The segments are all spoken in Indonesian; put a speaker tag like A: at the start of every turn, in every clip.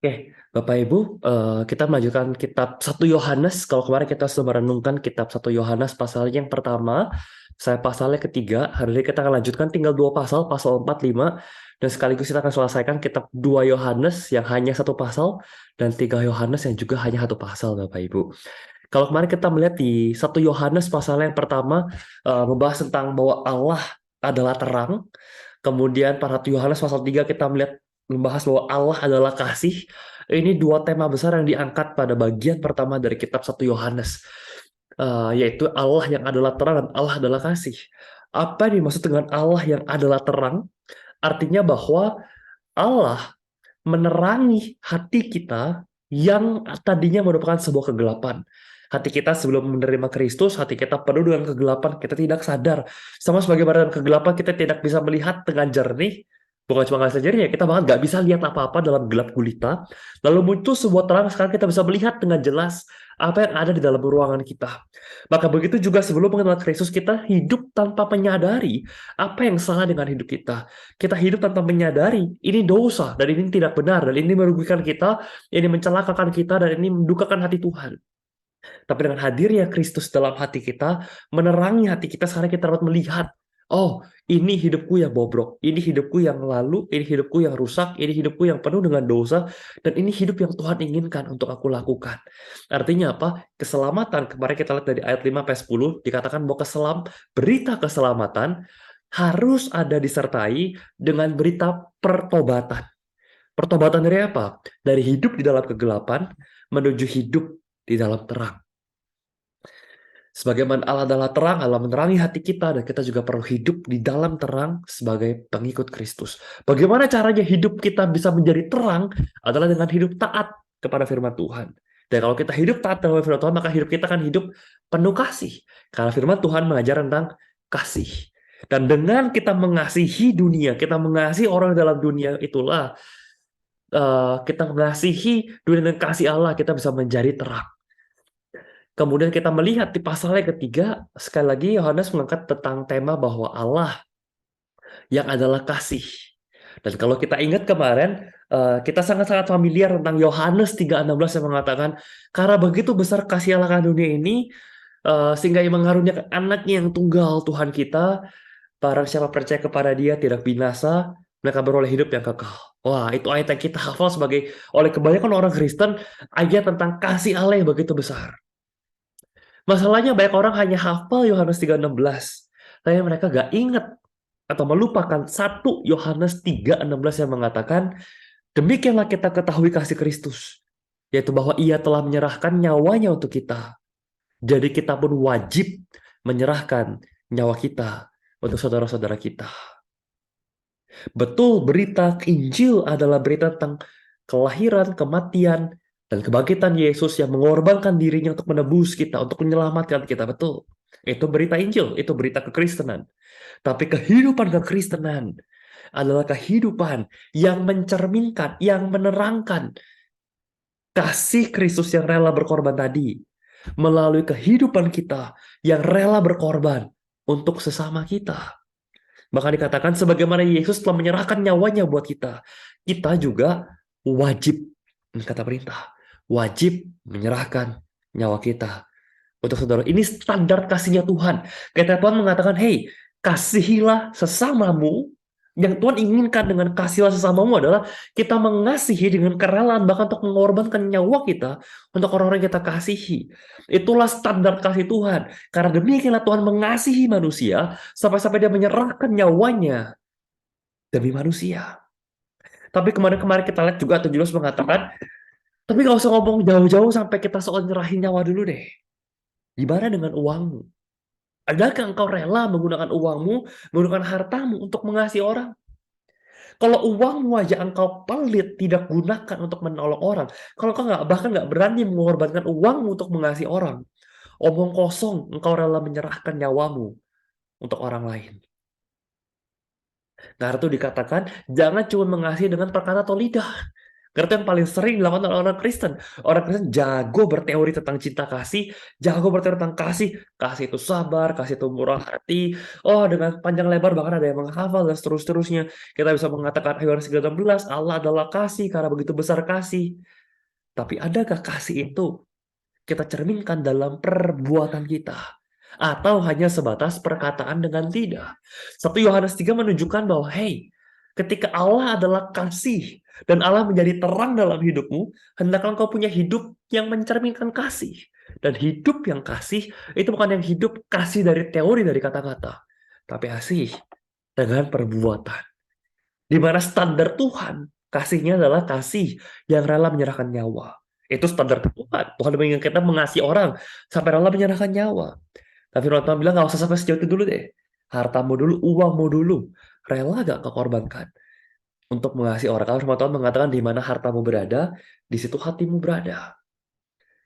A: Oke, Bapak Ibu, kita melanjutkan kitab 1 Yohanes. Kalau kemarin kita sudah merenungkan kitab 1 Yohanes pasal yang pertama, saya pasalnya ketiga. Hari ini kita akan lanjutkan tinggal 2 pasal, pasal 4, 5, dan sekaligus kita akan selesaikan kitab 2 Yohanes yang hanya 1 pasal, dan 3 Yohanes yang juga hanya 1 pasal, Bapak Ibu. Kalau kemarin kita melihat di 1 Yohanes pasal yang pertama, membahas tentang bahwa Allah adalah terang. Kemudian pada 1 Yohanes pasal 3 kita membahas bahwa Allah adalah kasih. Ini 2 tema besar yang diangkat pada bagian pertama dari kitab 1 Yohanes, yaitu Allah yang adalah terang dan Allah adalah kasih. Apa yang dimaksud dengan Allah yang adalah terang? Artinya bahwa Allah menerangi hati kita yang tadinya merupakan sebuah kegelapan. Hati kita sebelum menerima Kristus, hati kita penuh dengan kegelapan, kita tidak sadar. Sama sebagaimana dalam kegelapan kita tidak bisa melihat dengan jernih, bukan cuma nggak bisa jernih ya, kita bahkan nggak bisa lihat apa-apa dalam gelap gulita. Lalu muncul sebuah terang, sekarang kita bisa melihat dengan jelas apa yang ada di dalam ruangan kita. Maka begitu juga sebelum mengenal Kristus, kita hidup tanpa menyadari apa yang salah dengan hidup kita. Kita hidup tanpa menyadari ini dosa dan ini tidak benar dan ini merugikan kita, ini mencelakakan kita dan ini mendukakan hati Tuhan. Tapi dengan hadirnya Kristus dalam hati kita, menerangi hati kita, sekarang kita dapat melihat, oh, ini hidupku yang bobrok, ini hidupku yang lalu, ini hidupku yang rusak, ini hidupku yang penuh dengan dosa, dan ini hidup yang Tuhan inginkan untuk aku lakukan. Artinya apa? Keselamatan, kemarin kita lihat dari ayat 5 sampai 10, dikatakan bahwa berita keselamatan harus ada disertai dengan berita pertobatan. Pertobatan dari apa? Dari hidup di dalam kegelapan menuju hidup di dalam terang. Sebagaimana Allah adalah terang, Allah menerangi hati kita, dan kita juga perlu hidup di dalam terang sebagai pengikut Kristus. Bagaimana caranya hidup kita bisa menjadi terang adalah dengan hidup taat kepada firman Tuhan. Dan kalau kita hidup taat kepada firman Tuhan, maka hidup kita akan hidup penuh kasih. Karena firman Tuhan mengajar tentang kasih. Dan dengan kita mengasihi dunia, kita mengasihi orang dalam dunia, itulah kita mengasihi dunia dengan kasih Allah, kita bisa menjadi terang. Kemudian kita melihat di pasalnya ketiga, sekali lagi Yohanes mengangkat tentang tema bahwa Allah yang adalah kasih. Dan kalau kita ingat kemarin, kita sangat-sangat familiar tentang Yohanes 3:16 yang mengatakan, karena begitu besar kasih Allah akan dunia ini, sehingga ia mengaruniakan anaknya yang tunggal Tuhan kita, barang siapa percaya kepada dia tidak binasa, mereka beroleh hidup yang kekal. Wah, itu ayat yang kita hafal oleh kebanyakan orang Kristen, ayat tentang kasih Allah yang begitu besar. Masalahnya banyak orang hanya hafal Yohanes 3:16, tapi mereka gak ingat atau melupakan 1 Yohanes 3:16 yang mengatakan, demikianlah kita ketahui kasih Kristus, yaitu bahwa ia telah menyerahkan nyawanya untuk kita. Jadi kita pun wajib menyerahkan nyawa kita untuk saudara-saudara kita. Betul, berita Injil adalah berita tentang kelahiran, kematian, dan kebangkitan Yesus yang mengorbankan dirinya untuk menebus kita, untuk menyelamatkan kita. Betul. Itu berita Injil, itu berita kekristenan. Tapi kehidupan kekristenan adalah kehidupan yang mencerminkan, yang menerangkan kasih Kristus yang rela berkorban tadi. Melalui kehidupan kita yang rela berkorban untuk sesama kita. Maka dikatakan sebagaimana Yesus telah menyerahkan nyawanya buat kita, kita juga wajib, kata perintah, wajib menyerahkan nyawa kita untuk saudara. Ini standar kasihnya Tuhan. Kata Tuhan mengatakan, hey, kasihilah sesamamu. Yang Tuhan inginkan dengan kasihilah sesamamu adalah kita mengasihi dengan kerelaan, bahkan untuk mengorbankan nyawa kita untuk orang-orang yang kita kasihi. Itulah standar kasih Tuhan. Karena demikianlah Tuhan mengasihi manusia sampai-sampai dia menyerahkan nyawanya demi manusia. Tapi kemarin-kemarin kita lihat juga, Tuhan Yesus mengatakan, tapi gak usah ngomong jauh-jauh sampai kita soal nyerahin nyawa dulu deh. Gimana dengan uangmu? Adakah engkau rela menggunakan uangmu, menggunakan hartamu untuk mengasihi orang? Kalau uangmu aja engkau pelit, tidak gunakan untuk menolong orang, kalau engkau bahkan nggak berani mengorbankan uangmu untuk mengasihi orang, omong kosong, engkau rela menyerahkan nyawamu untuk orang lain. Karena itu dikatakan, jangan cuma mengasihi dengan perkata atau lidah. Karena itu yang paling sering dilakukan oleh orang Kristen. Orang Kristen jago berteori tentang cinta kasih, jago berteori tentang kasih. Kasih itu sabar, kasih itu murah hati. Oh, dengan panjang lebar bahkan ada yang menghafal dan seterusnya. Kita bisa mengatakan Yohanes 3:16, Allah adalah kasih karena begitu besar kasih. Tapi adakah kasih itu kita cerminkan dalam perbuatan kita? Atau hanya sebatas perkataan dengan tidak? 1 Yohanes 3 menunjukkan bahwa, hey, ketika Allah adalah kasih, dan Allah menjadi terang dalam hidupmu, hendaklah engkau punya hidup yang mencerminkan kasih. Dan hidup yang kasih, itu bukan yang hidup kasih dari teori, dari kata-kata. Tapi kasih dengan perbuatan. Di mana standar Tuhan, kasihnya adalah kasih yang rela menyerahkan nyawa. Itu standar Tuhan. Tuhan menginginkan kita mengasihi orang sampai rela menyerahkan nyawa. Tapi firman Tuhan bilang nggak usah sampai sejauh itu dulu deh. Hartamu dulu, uangmu dulu. Rela gak kau korbankan untuk mengasihi orang? Kalau firman Tuhan mengatakan di mana hartamu berada, di situ hatimu berada.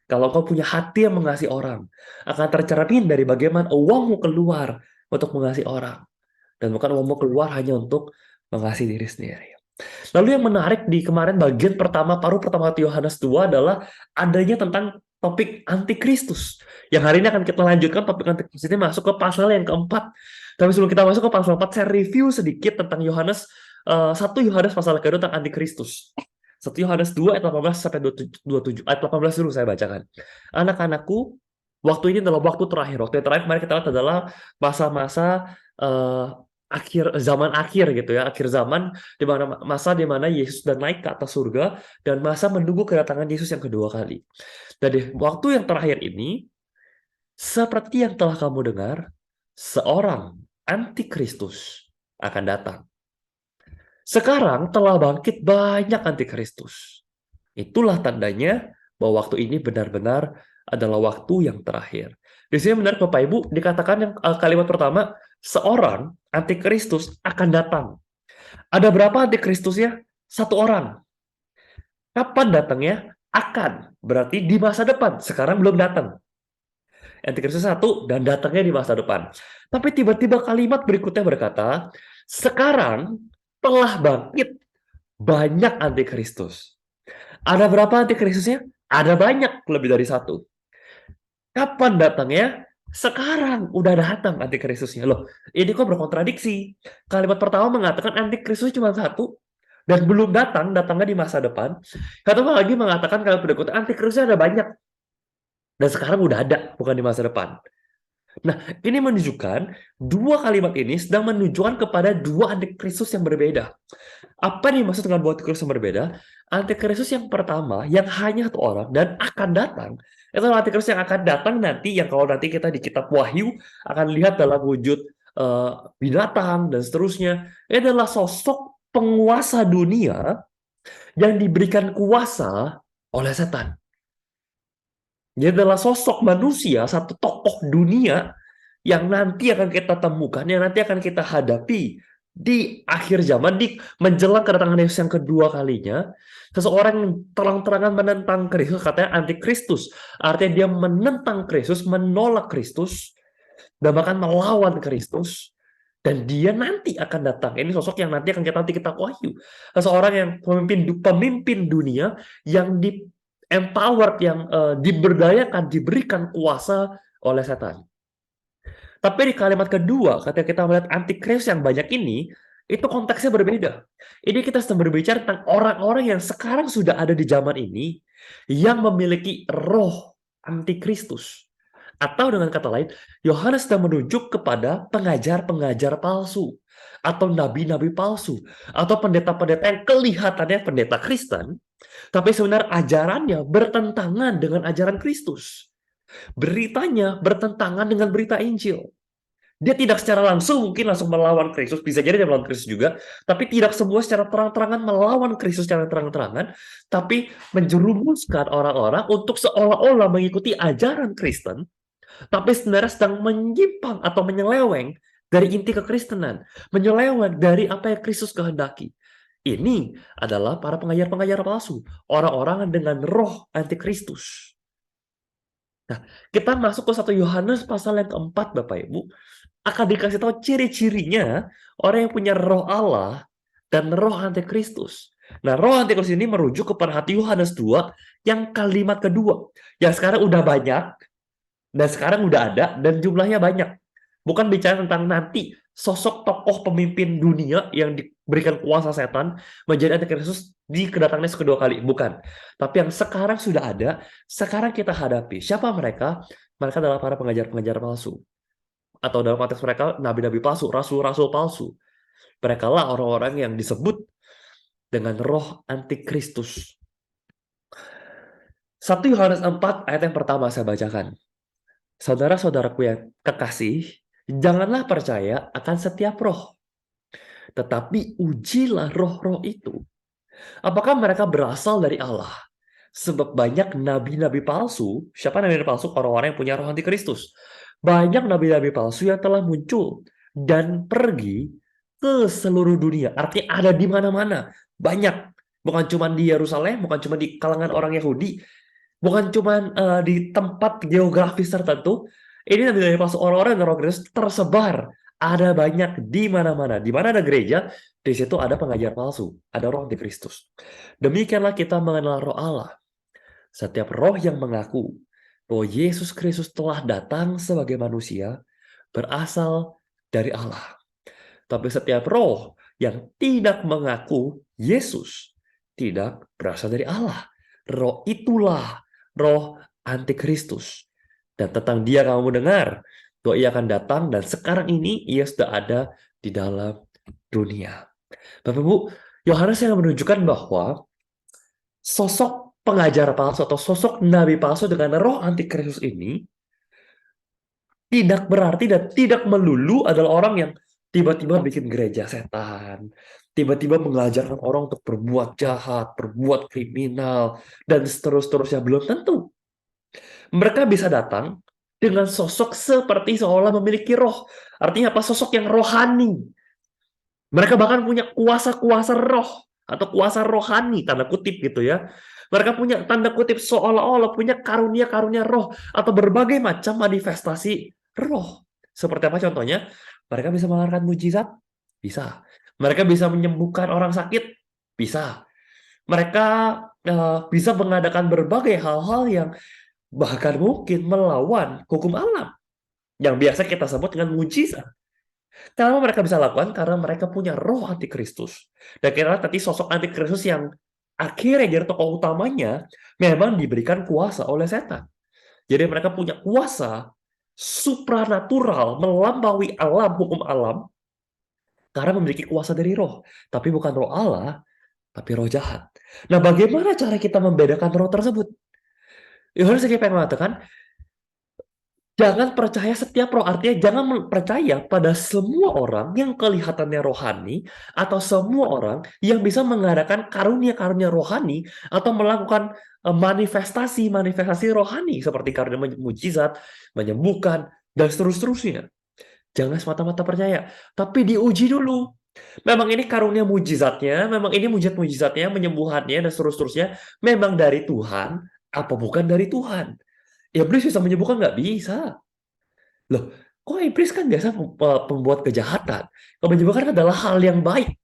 A: Kalau kau punya hati yang mengasihi orang, akan tercermin dari bagaimana uangmu keluar untuk mengasihi orang. Dan bukan uangmu keluar hanya untuk mengasihi diri sendiri. Lalu yang menarik di kemarin bagian pertama, paruh pertama Yohanes 2 adalah adanya tentang topik antikristus. Yang hari ini akan kita lanjutkan topik antikristus ini masuk ke pasal yang keempat. Tapi sebelum kita masuk ke pasal 4, saya review sedikit tentang Yohanes 1 Yohanes pasal kedua tentang antikristus. 1 Yohanes 2 ayat 18 sampai 27. Ayat 18 dulu saya bacakan. Anak-anakku, waktu ini adalah waktu terakhir. Waktu yang terakhir kemarin kita lihat adalah masa-masa zaman akhir gitu ya, akhir zaman, di mana masa di mana Yesus dan naik ke atas surga, dan masa menunggu kedatangan Yesus yang kedua kali. Jadi waktu yang terakhir ini, seperti yang telah kamu dengar, seorang antikristus akan datang. Sekarang telah bangkit banyak antikristus. Itulah tandanya bahwa waktu ini benar-benar adalah waktu yang terakhir. Di sini benar Bapak Ibu dikatakan yang kalimat pertama, seorang antikristus akan datang. Ada berapa antikristusnya? Satu orang. Kapan datangnya? Akan. Berarti di masa depan. Sekarang belum datang. Antikristus satu dan datangnya di masa depan. Tapi tiba-tiba kalimat berikutnya berkata, sekarang telah bangkit banyak antikristus. Ada berapa antikristusnya? Ada banyak, lebih dari satu. Kapan datangnya? Sekarang udah datang antikristusnya. Loh, ini kok berkontradiksi. Kalimat pertama mengatakan antikristus cuma satu dan belum datang, datangnya di masa depan. Kata lagi mengatakan kalimat berikutnya antikristusnya ada banyak dan sekarang udah ada, bukan di masa depan. Nah, ini menunjukkan dua kalimat ini sedang menunjukkan kepada dua antikristus yang berbeda. Apa nih maksud dengan dua antikristus yang berbeda? Antikristus yang pertama, yang hanya satu orang dan akan datang, itu adalah antikristus yang akan datang nanti, yang kalau nanti kita di kitab Wahyu akan lihat dalam wujud binatang dan seterusnya. Ini adalah sosok penguasa dunia yang diberikan kuasa oleh setan. Dia adalah sosok manusia, satu tokoh dunia yang nanti akan kita temukan, yang nanti akan kita hadapi di akhir zaman, di menjelang kedatangan Yesus yang kedua kalinya. Seseorang yang terang-terangan menentang Kristus, katanya antikristus. Artinya dia menentang Kristus, menolak Kristus, dan bahkan melawan Kristus. Dan dia nanti akan datang. Ini sosok yang nanti akan kita wahyu. Seseorang yang pemimpin dunia yang di empowered, yang diberdayakan, diberikan kuasa oleh setan. Tapi di kalimat kedua, ketika kita melihat antikristus yang banyak ini, itu konteksnya berbeda. Ini kita sedang berbicara tentang orang-orang yang sekarang sudah ada di zaman ini, yang memiliki roh antikristus. Atau dengan kata lain, Yohanes sedang menunjuk kepada pengajar-pengajar palsu, atau nabi-nabi palsu, atau pendeta-pendeta yang kelihatannya pendeta Kristen, tapi sebenarnya ajarannya bertentangan dengan ajaran Kristus. Beritanya bertentangan dengan berita Injil. Dia tidak secara langsung mungkin langsung melawan Kristus, bisa jadi dia melawan Kristus juga, tapi tidak semua secara terang-terangan melawan Kristus secara terang-terangan, tapi menjerumuskan orang-orang untuk seolah-olah mengikuti ajaran Kristen, tapi sebenarnya sedang menyimpang atau menyeleweng dari inti kekristenan, menyeleweng dari apa yang Kristus kehendaki. Ini adalah para pengajar-pengajar palsu, orang-orang dengan roh antikristus. Nah, kita masuk ke 1 Yohanes pasal yang keempat, Bapak Ibu, akan dikasih tahu ciri-cirinya orang yang punya roh Allah dan roh antikristus. Nah, roh antikristus ini merujuk kepada hati Yohanes 2 yang kalimat kedua. Yang sekarang udah banyak, dan sekarang udah ada, dan jumlahnya banyak. Bukan bicara tentang nanti sosok tokoh pemimpin dunia yang diberikan kuasa setan menjadi antikristus di kedatangan Yesus kedua kali. Bukan. Tapi yang sekarang sudah ada, sekarang kita hadapi. Siapa mereka? Mereka adalah para pengajar-pengajar palsu. Atau dalam konteks mereka, nabi-nabi palsu, rasul-rasul palsu. Mereka lah orang-orang yang disebut dengan roh antikristus. 1 Yohanes 4 ayat yang pertama saya bacakan. Saudara-saudaraku yang kekasih, janganlah percaya akan setiap roh, tetapi ujilah roh-roh itu. Apakah mereka berasal dari Allah? Sebab banyak nabi-nabi palsu. Siapa nabi-nabi palsu? Orang-orang yang punya roh antikristus. Banyak nabi-nabi palsu yang telah muncul dan pergi ke seluruh dunia. Artinya ada di mana-mana. Banyak. Bukan cuma di Yerusalem, bukan cuma di kalangan orang Yahudi, bukan cuma di tempat geografis tertentu. Ini nabi-nabi palsu, orang-orang yang roh Kristus tersebar. Ada banyak di mana-mana. Di mana ada gereja, di situ ada pengajar palsu, ada roh antikristus. Demikianlah kita mengenal roh Allah. Setiap roh yang mengaku bahwa Yesus Kristus telah datang sebagai manusia berasal dari Allah. Tapi setiap roh yang tidak mengaku Yesus tidak berasal dari Allah. Roh itulah roh antikristus. Dan tentang dia kamu mendengar bahwa ia akan datang dan sekarang ini ia sudah ada di dalam dunia. Bapak Ibu, Yohanes yang menunjukkan bahwa sosok pengajar palsu atau sosok nabi palsu dengan roh antikristus ini tidak berarti dan tidak melulu adalah orang yang tiba-tiba bikin gereja setan, tiba-tiba mengajarkan orang untuk berbuat jahat, berbuat kriminal, dan seterusnya. Belum tentu. Mereka bisa datang dengan sosok seperti seolah memiliki roh. Artinya apa? Sosok yang rohani. Mereka bahkan punya kuasa-kuasa roh atau kuasa rohani, tanda kutip gitu ya. Mereka punya tanda kutip seolah-olah punya karunia-karunia roh atau berbagai macam manifestasi roh. Seperti apa contohnya? Mereka bisa mengeluarkan mujizat? Bisa. Mereka bisa menyembuhkan orang sakit? Bisa. Mereka bisa mengadakan berbagai hal-hal yang bahkan mungkin melawan hukum alam yang biasa kita sebut dengan mujizat. Kenapa mereka bisa lakukan? Karena mereka punya roh antikristus. Dan kira tadi sosok antikristus yang akhirnya jadi tokoh utamanya memang diberikan kuasa oleh setan. Jadi mereka punya kuasa supranatural melampaui alam, hukum alam, karena memiliki kuasa dari roh. Tapi bukan roh Allah, tapi roh jahat. Nah, bagaimana cara kita membedakan roh tersebut? Yohanes lagi pengen mengatakan, jangan percaya setiap roh, artinya jangan percaya pada semua orang yang kelihatannya rohani atau semua orang yang bisa mengadakan karunia-karunia rohani atau melakukan manifestasi-manifestasi rohani seperti karunia mujizat, menyembuhkan, dan seterusnya. Jangan semata-mata percaya, tapi diuji dulu. Memang ini karunia mujizatnya, memang ini mujizat-mujizatnya, menyembuhannya, dan seterusnya, memang dari Tuhan, apa bukan dari Tuhan? Iblis bisa menyembuhkan? Nggak bisa. Loh, kok iblis kan biasa pembuat kejahatan? Kalau menyembuhkan adalah hal yang baik.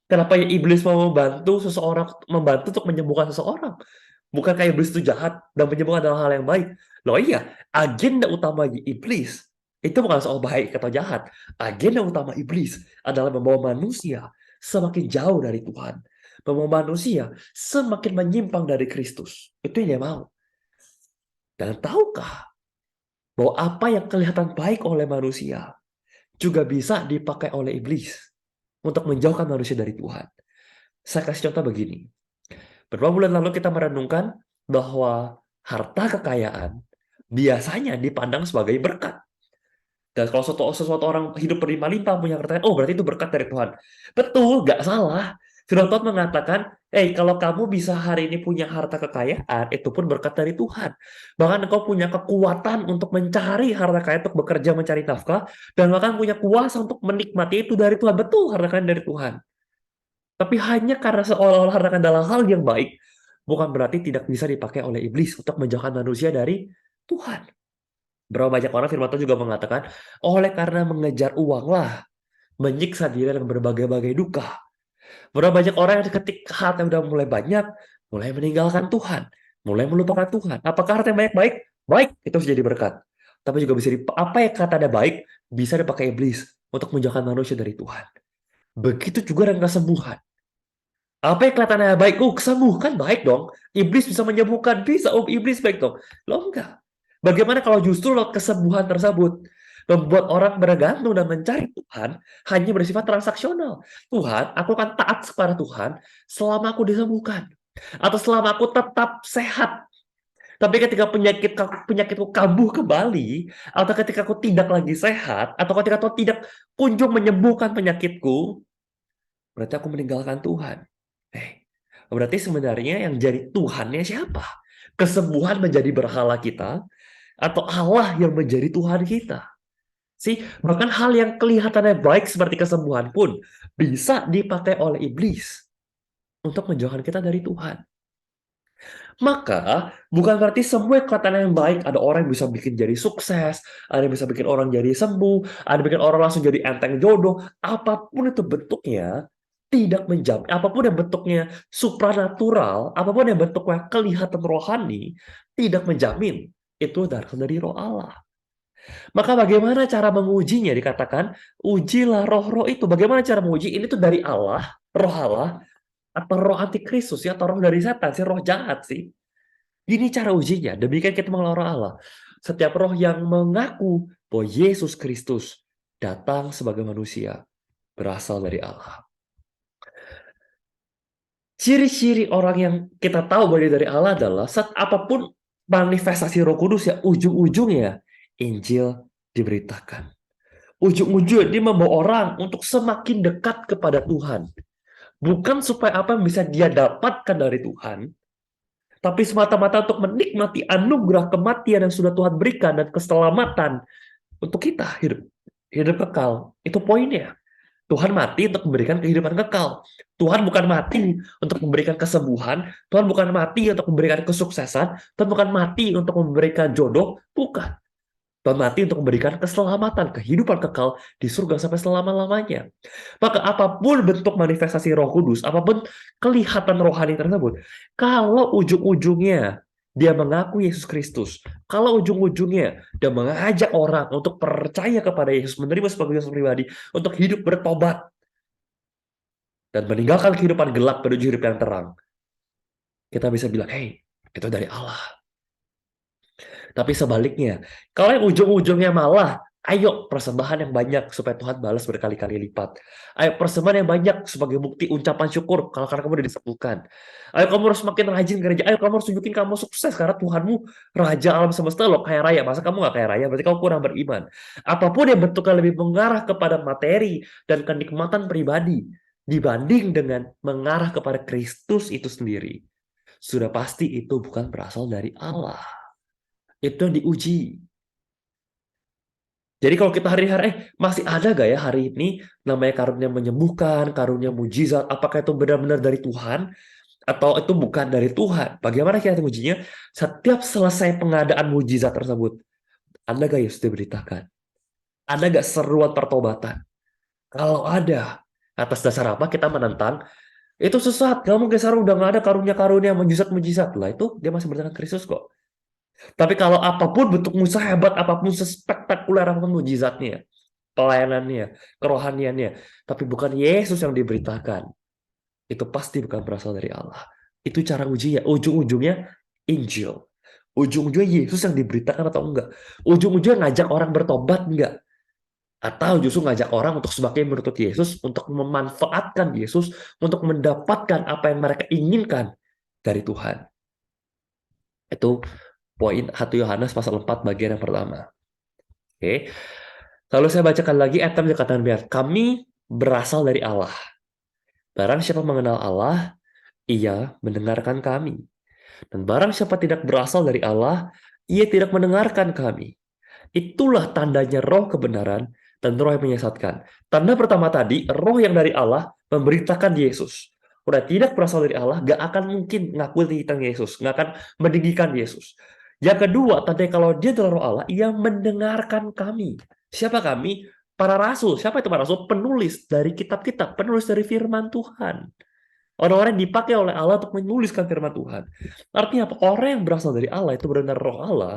A: Kenapa ya iblis mau membantu seseorang, membantu untuk menyembuhkan seseorang? Bukan kayak iblis itu jahat dan menyembuhkan adalah hal yang baik. Loh iya, agenda utama iblis itu bukan soal baik atau jahat. Agenda utama iblis adalah membawa manusia semakin jauh dari Tuhan. Membawa manusia semakin menyimpang dari Kristus. Itu yang dia mau. Dan tahukah bahwa apa yang kelihatan baik oleh manusia juga bisa dipakai oleh iblis untuk menjauhkan manusia dari Tuhan. Saya kasih contoh begini. Beberapa bulan lalu kita merenungkan bahwa harta kekayaan biasanya dipandang sebagai berkat. Dan kalau sesuatu orang hidup berlimpah-limpah punya harta, oh berarti itu berkat dari Tuhan. Betul, nggak salah. Firman Tuhan mengatakan, kalau kamu bisa hari ini punya harta kekayaan, itu pun berkat dari Tuhan. Bahkan engkau punya kekuatan untuk mencari harta kekayaan, untuk bekerja mencari nafkah, dan bahkan punya kuasa untuk menikmati itu dari Tuhan. Betul, harta kekayaan dari Tuhan. Tapi hanya karena seolah-olah harta kekayaan adalah hal yang baik, bukan berarti tidak bisa dipakai oleh iblis untuk menjauhkan manusia dari Tuhan. Berapa banyak orang firman Tuhan juga mengatakan, oleh karena mengejar uanglah, menyiksa diri dengan berbagai-bagai duka. Berapa banyak orang yang ketika harta udah mulai banyak, mulai meninggalkan Tuhan, mulai melupakan Tuhan. Apakah harta yang banyak-baik? Baik, itu bisa jadi berkat. Tapi juga bisa apa yang katanya baik, bisa dipakai iblis untuk menjauhkan manusia dari Tuhan. Begitu juga dengan kesembuhan. Apa yang kelihatannya baik? Oh, kesembuhan baik dong. Iblis bisa menyembuhkan. Bisa, oh iblis baik dong. Lo enggak. Bagaimana kalau justru lo kesembuhan tersebut membuat orang bergantung dan mencari Tuhan hanya bersifat transaksional. Tuhan, aku akan taat kepada Tuhan selama aku disembuhkan. Atau selama aku tetap sehat. Tapi ketika penyakitku kambuh kembali, atau ketika aku tidak lagi sehat, atau ketika aku tidak kunjung menyembuhkan penyakitku, berarti aku meninggalkan Tuhan. Berarti sebenarnya yang jadi Tuhannya siapa? Kesembuhan menjadi berhala kita, atau Allah yang menjadi Tuhan kita? Bahkan hal yang kelihatannya baik seperti kesembuhan pun bisa dipakai oleh iblis untuk menjauhkan kita dari Tuhan. Maka, bukan berarti semua kelihatannya yang baik. Ada orang yang bisa bikin jadi sukses, ada yang bisa bikin orang jadi sembuh, ada yang bikin orang langsung jadi enteng jodoh. Apapun itu bentuknya, tidak menjamin. Apapun yang bentuknya supranatural, apapun yang bentuknya kelihatan rohani, tidak menjamin itu datang dari roh Allah. Maka bagaimana cara mengujinya? Dikatakan, ujilah roh-roh itu. Bagaimana cara menguji? Ini tuh dari Allah, roh Allah, atau roh antikristus, ya, atau roh dari setan, sih, roh jahat sih. Ini cara ujinya. Demikian kita mengenal roh Allah. Setiap roh yang mengaku bahwa Yesus Kristus datang sebagai manusia berasal dari Allah. Ciri-ciri orang yang kita tahu bahwa dia dari Allah adalah saat apapun manifestasi Roh Kudus, ya ujung-ujungnya Injil diberitakan. Ujung-ujungnya dia membawa orang untuk semakin dekat kepada Tuhan. Bukan supaya apa yang bisa dia dapatkan dari Tuhan, tapi semata-mata untuk menikmati anugerah kematian yang sudah Tuhan berikan dan keselamatan untuk kita hidup kekal. Itu poinnya. Tuhan mati untuk memberikan kehidupan kekal. Tuhan bukan mati untuk memberikan kesembuhan. Tuhan bukan mati untuk memberikan kesuksesan. Tuhan bukan mati untuk memberikan jodoh. Bukan. Tuhan mati untuk memberikan keselamatan, kehidupan kekal di surga sampai selama-lamanya. Maka apapun bentuk manifestasi Roh Kudus, apapun kelihatan rohani tersebut, kalau ujung-ujungnya dia mengaku Yesus Kristus, kalau ujung-ujungnya dia mengajak orang untuk percaya kepada Yesus, menerima sebagai Yesus pribadi, untuk hidup bertobat, dan meninggalkan kehidupan gelap menuju hidup yang terang, kita bisa bilang, hey, itu dari Allah. Tapi sebaliknya, kalau yang ujung-ujungnya malah, ayo persembahan yang banyak supaya Tuhan balas berkali-kali lipat. Ayo persembahan yang banyak sebagai bukti ucapan syukur kalau karena kamu udah disembuhkan. Ayo kamu harus makin rajin gereja. Ayo kamu harus tunjukin kamu sukses karena Tuhanmu Raja alam semesta loh, kaya raya. Masa kamu nggak kaya raya? Berarti kamu kurang beriman. Apapun yang bentuknya lebih mengarah kepada materi dan kenikmatan pribadi dibanding dengan mengarah kepada Kristus itu sendiri, sudah pasti itu bukan berasal dari Allah. Itu yang diuji. Jadi kalau kita hari-hari, masih ada gak ya hari ini namanya karunia menyembuhkan, karunia mujizat, apakah itu benar-benar dari Tuhan, atau itu bukan dari Tuhan? Bagaimana kita mengujinya? Setiap selesai pengadaan mujizat tersebut, ada gak Yesus diberitakan? Ada gak seruan pertobatan? Kalau ada, atas dasar apa kita menentang? Itu sesat, kamu geser udah gak ada karunia-karunia mujizat-mujizat. Lah itu dia masih bertahan Kristus kok. Tapi kalau apapun bentuk sehebat, apapun sespektakuler apapun mujizatnya, pelayanannya, kerohaniannya, tapi bukan Yesus yang diberitakan, itu pasti bukan berasal dari Allah. Itu cara ujinya. Ujung-ujungnya Injil. Ujung-ujungnya Yesus yang diberitakan atau enggak. Ujung-ujungnya ngajak orang bertobat enggak. Atau justru ngajak orang untuk semakin menuntut Yesus, untuk memanfaatkan Yesus, untuk mendapatkan apa yang mereka inginkan dari Tuhan. Itu poin 1 Yohanes pasal 4 bagian yang pertama. Oke. Lalu saya bacakan lagi ayat yang dikatakan biar kami berasal dari Allah. Barang siapa mengenal Allah, ia mendengarkan kami. Dan barang siapa tidak berasal dari Allah, ia tidak mendengarkan kami. Itulah tandanya roh kebenaran dan roh yang menyesatkan. Tanda pertama tadi, roh yang dari Allah memberitakan Yesus. Udah tidak berasal dari Allah, gak akan mungkin ngakuin tentang Yesus, gak akan meninggikan Yesus. Yang kedua, tanda kalau dia adalah roh Allah, ia mendengarkan kami. Siapa kami? para rasul. Siapa itu para rasul? Penulis dari kitab-kitab, penulis dari firman Tuhan. Orang-orang yang dipakai oleh Allah untuk menuliskan firman Tuhan. Artinya apa? Orang yang berasal dari Allah itu benar-benar roh Allah,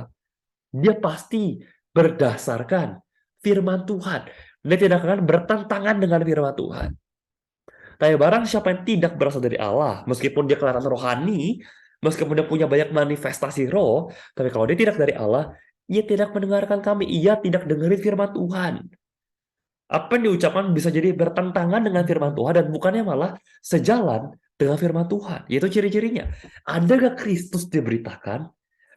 A: dia pasti berdasarkan firman Tuhan. Dia tidak akan bertentangan dengan firman Tuhan. Tapi barang siapa yang tidak berasal dari Allah, meskipun dia kelihatan rohani, meskipun dia punya banyak manifestasi roh, tapi kalau dia tidak dari Allah, ia tidak mendengarkan kami, ia tidak dengerin firman Tuhan. Apa yang diucapkan bisa jadi bertentangan dengan firman Tuhan dan bukannya malah sejalan dengan firman Tuhan. Yaitu ciri-cirinya. Ada gak Kristus diberitakan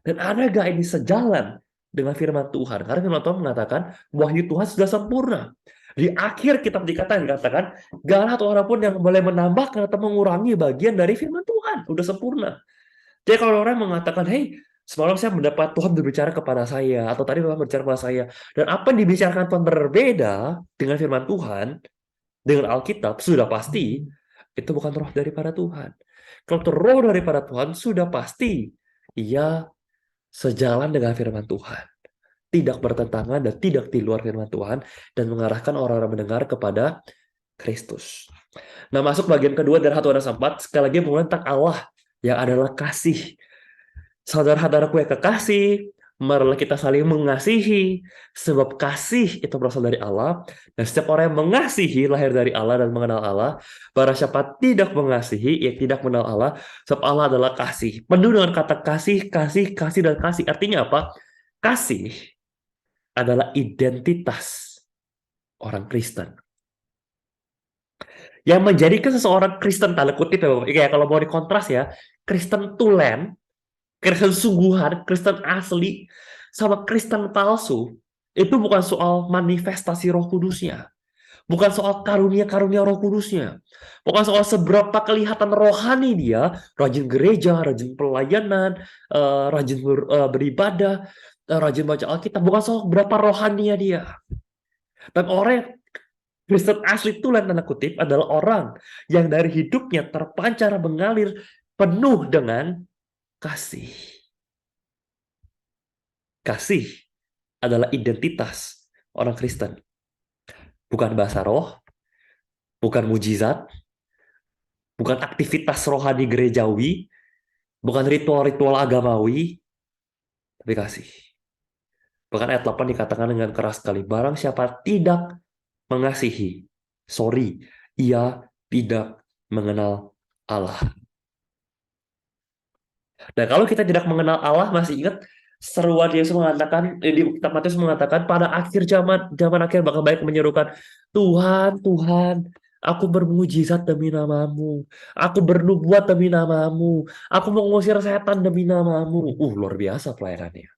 A: dan ada gak ini sejalan dengan firman Tuhan? Karena firman Tuhan mengatakan wahyu Tuhan sudah sempurna. Di akhir kitab dikatakan gak ada orang pun yang boleh menambahkan atau mengurangi bagian dari firman Tuhan. Sudah sempurna. Jadi kalau orang mengatakan, hey, semalam saya mendapat Tuhan berbicara kepada saya, atau tadi Tuhan berbicara kepada saya, dan apa yang dibicarakan Tuhan berbeda dengan firman Tuhan, dengan Alkitab, sudah pasti itu bukan roh daripada Tuhan. Kalau itu roh daripada Tuhan, sudah pasti ia sejalan dengan firman Tuhan. Tidak bertentangan dan tidak di luar firman Tuhan, dan mengarahkan orang-orang mendengar kepada Kristus. Nah, masuk bagian kedua dari 1 Yohanes 4, sekali lagi mulai tentang Allah yang adalah kasih. Saudara-saudaraku yang kekasih, marilah kita saling mengasihi, sebab kasih itu berasal dari Allah, dan setiap orang yang mengasihi lahir dari Allah dan mengenal Allah. Barang siapa tidak mengasihi, ia tidak mengenal Allah, sebab Allah adalah kasih. Penuh dengan kata kasih, kasih, kasih, dan kasih. Artinya apa? Kasih adalah identitas orang Kristen. Yang menjadikan seseorang Kristen, tanda kutip ya Bapak, ya kalau mau dikontras ya, Kristen tulen, Kristen sungguhan, Kristen asli, sama Kristen palsu, itu bukan soal manifestasi roh kudusnya. Bukan soal karunia-karunia roh kudusnya. Bukan soal seberapa kelihatan rohani dia, rajin gereja, rajin pelayanan, rajin beribadah, rajin baca Alkitab. Bukan soal berapa rohaninya dia. Dan orang yang Kristen asli itu tanda kutip adalah orang yang dari hidupnya terpancar mengalir penuh dengan kasih. Kasih adalah identitas orang Kristen. Bukan bahasa roh, bukan mujizat, bukan aktivitas rohani gerejawi, bukan ritual-ritual agamawi, tapi kasih. Bahkan ayat 8 dikatakan dengan keras sekali, barang siapa tidak mengasihi, ia tidak mengenal Allah. Dan kalau kita tidak mengenal Allah, masih ingat seruan Yesus mengatakan, di kitab Matius mengatakan, pada akhir zaman akhir bakal banyak menyerukan, Tuhan, Tuhan, aku bermujizat demi namamu, aku bernubuat demi namamu, aku mengusir setan demi namamu. Luar biasa pelayanannya.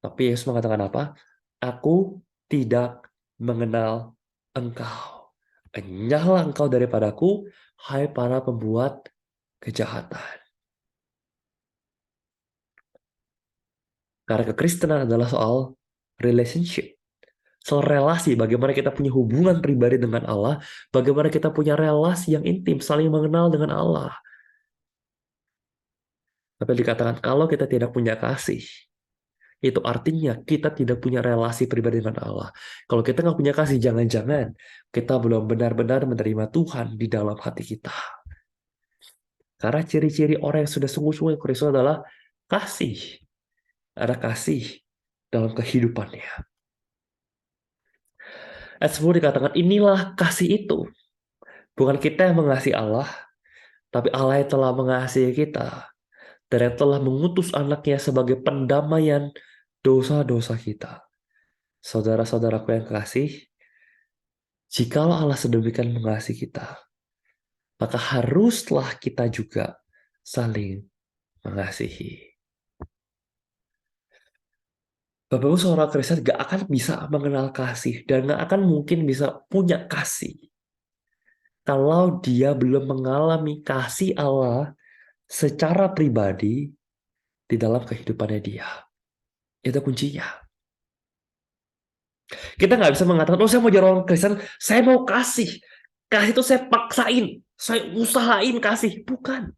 A: Tapi Yesus mengatakan apa? Aku tidak mengenal engkau. Enyahlah engkau daripadaku, hai para pembuat kejahatan. Karena kekristenan adalah soal relationship. Soal relasi, bagaimana kita punya hubungan pribadi dengan Allah, bagaimana kita punya relasi yang intim, saling mengenal dengan Allah. Tapi dikatakan, kalau kita tidak punya kasih, itu artinya kita tidak punya relasi pribadi dengan Allah. Kalau kita nggak punya kasih, jangan-jangan kita belum benar-benar menerima Tuhan di dalam hati kita. Karena ciri-ciri orang yang sudah sungguh-sungguh Kristus adalah kasih. Ada kasih dalam kehidupannya. Ayat 10 dikatakan, inilah kasih itu. Bukan kita yang mengasihi Allah, tapi Allah yang telah mengasihi kita. Dan yang telah mengutus anaknya sebagai pendamaian dosa-dosa kita. Saudara-saudaraku yang kasih, jikalau Allah sedemikian mengasihi kita, maka haruslah kita juga saling mengasihi. Bapak-Ibu seorang Kristen gak akan bisa mengenal kasih dan gak akan mungkin bisa punya kasih kalau dia belum mengalami kasih Allah secara pribadi di dalam kehidupannya dia. Itu kuncinya. Kita nggak bisa mengatakan, oh saya mau jadi orang Kristen, saya mau kasih. Kasih itu saya paksain, saya usahain kasih. Bukan.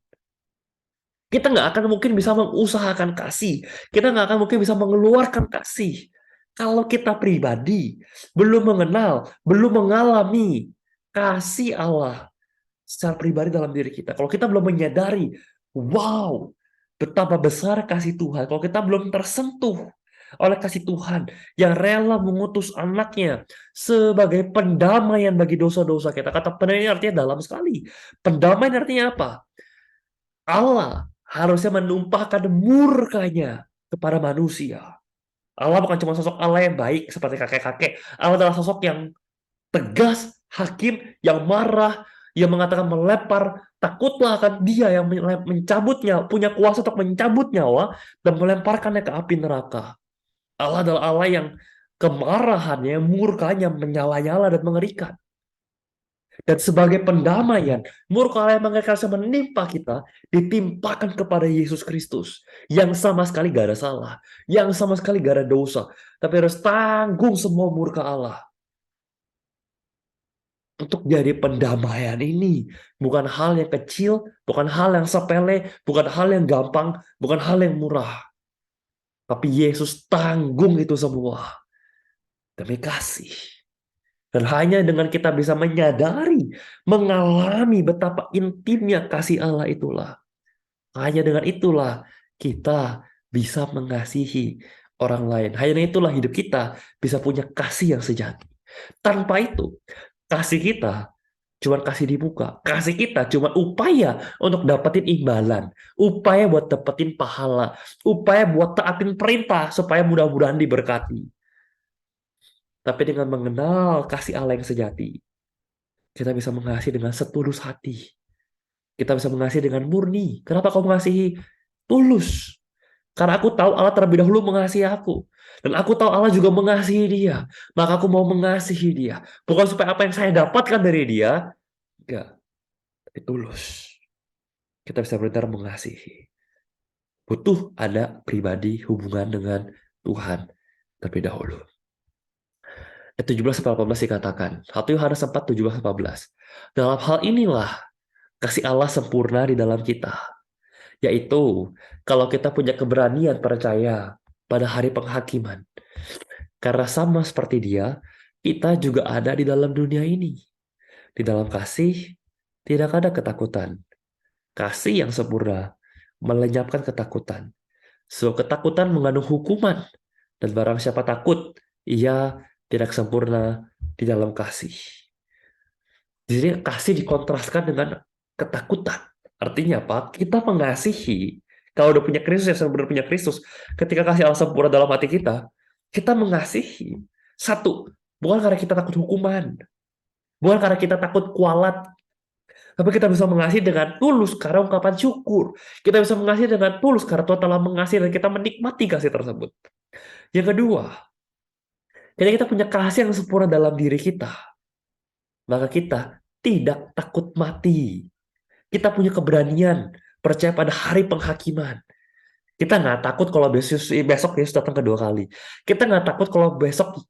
A: Kita nggak akan mungkin bisa mengusahakan kasih. Kita nggak akan mungkin bisa mengeluarkan kasih Kalau kita pribadi belum mengenal, belum mengalami kasih Allah secara pribadi dalam diri kita, kalau kita belum menyadari, wow, betapa besar kasih Tuhan, kalau kita belum tersentuh oleh kasih Tuhan yang rela mengutus anaknya sebagai pendamaian bagi dosa-dosa kita. Kata pendamaian artinya dalam sekali. Pendamaian artinya apa? Allah harusnya menumpahkan murkanya kepada manusia. Allah bukan cuma sosok Allah yang baik seperti kakek-kakek. Allah adalah sosok yang tegas, hakim, yang marah, yang mengatakan melempar, takutlah akan dia yang mencabutnya, punya kuasa untuk mencabut nyawa dan melemparkannya ke api neraka. Allah adalah Allah yang kemarahannya, murkanya menyala-nyala dan mengerikan. Dan sebagai pendamaian, murka Allah yang mengerikan menimpa kita, ditimpakan kepada Yesus Kristus. Yang sama sekali gak ada salah. Yang sama sekali gak ada dosa. Tapi harus tanggung semua murka Allah. Untuk jadi pendamaian ini. Bukan hal yang kecil, bukan hal yang sepele, bukan hal yang gampang, bukan hal yang murah. Tapi Yesus tanggung itu semua. Demi kasih. Dan hanya dengan kita bisa menyadari, mengalami betapa intimnya kasih Allah itulah. Hanya dengan itulah kita bisa mengasihi orang lain. Hanya dengan itulah hidup kita bisa punya kasih yang sejati. Tanpa itu, kasih kita cuma kasih di muka. Kasih kita cuma upaya untuk dapetin imbalan. Upaya buat dapetin pahala. Upaya buat taatin perintah supaya mudah-mudahan diberkati. Tapi dengan mengenal kasih Allah yang sejati, kita bisa mengasihi dengan setulus hati. Kita bisa mengasihi dengan murni. Kenapa kau mengasihi? Tulus. Karena aku tahu Allah terlebih dahulu mengasihi aku. Dan aku tahu Allah juga mengasihi dia. Maka aku mau mengasihi dia. Bukan supaya apa yang saya dapatkan dari dia. Enggak. Tapi tulus. Kita bisa benar mengasihi. Butuh ada pribadi hubungan dengan Tuhan terlebih dahulu. 17-18 dikatakan. 1 Yohanes 4, 17-18. Dalam hal inilah kasih Allah sempurna di dalam kita. Yaitu, kalau kita punya keberanian percaya pada hari penghakiman. Karena sama seperti dia, kita juga ada di dalam dunia ini. Di dalam kasih, tidak ada ketakutan. Kasih yang sempurna melenyapkan ketakutan. So, ketakutan mengandung hukuman. Dan barang siapa takut, ia tidak sempurna di dalam kasih. Jadi kasih dikontraskan dengan ketakutan. Artinya apa? Kita mengasihi. Kalau udah punya Kristus, yang benar punya Kristus, ketika kasih Allah sempurna dalam hati kita mengasihi. Satu, bukan karena kita takut hukuman. Bukan karena kita takut kualat. Tapi kita bisa mengasihi dengan tulus karena ungkapan syukur. Kita bisa mengasihi dengan tulus karena Tuhan telah mengasihi dan kita menikmati kasih tersebut. Yang kedua, ketika kita punya kasih yang sempurna dalam diri kita, maka kita tidak takut mati. Kita punya keberanian percaya pada hari penghakiman. Kita nggak takut kalau besok Yesus datang kedua kali. Kita nggak takut kalau besok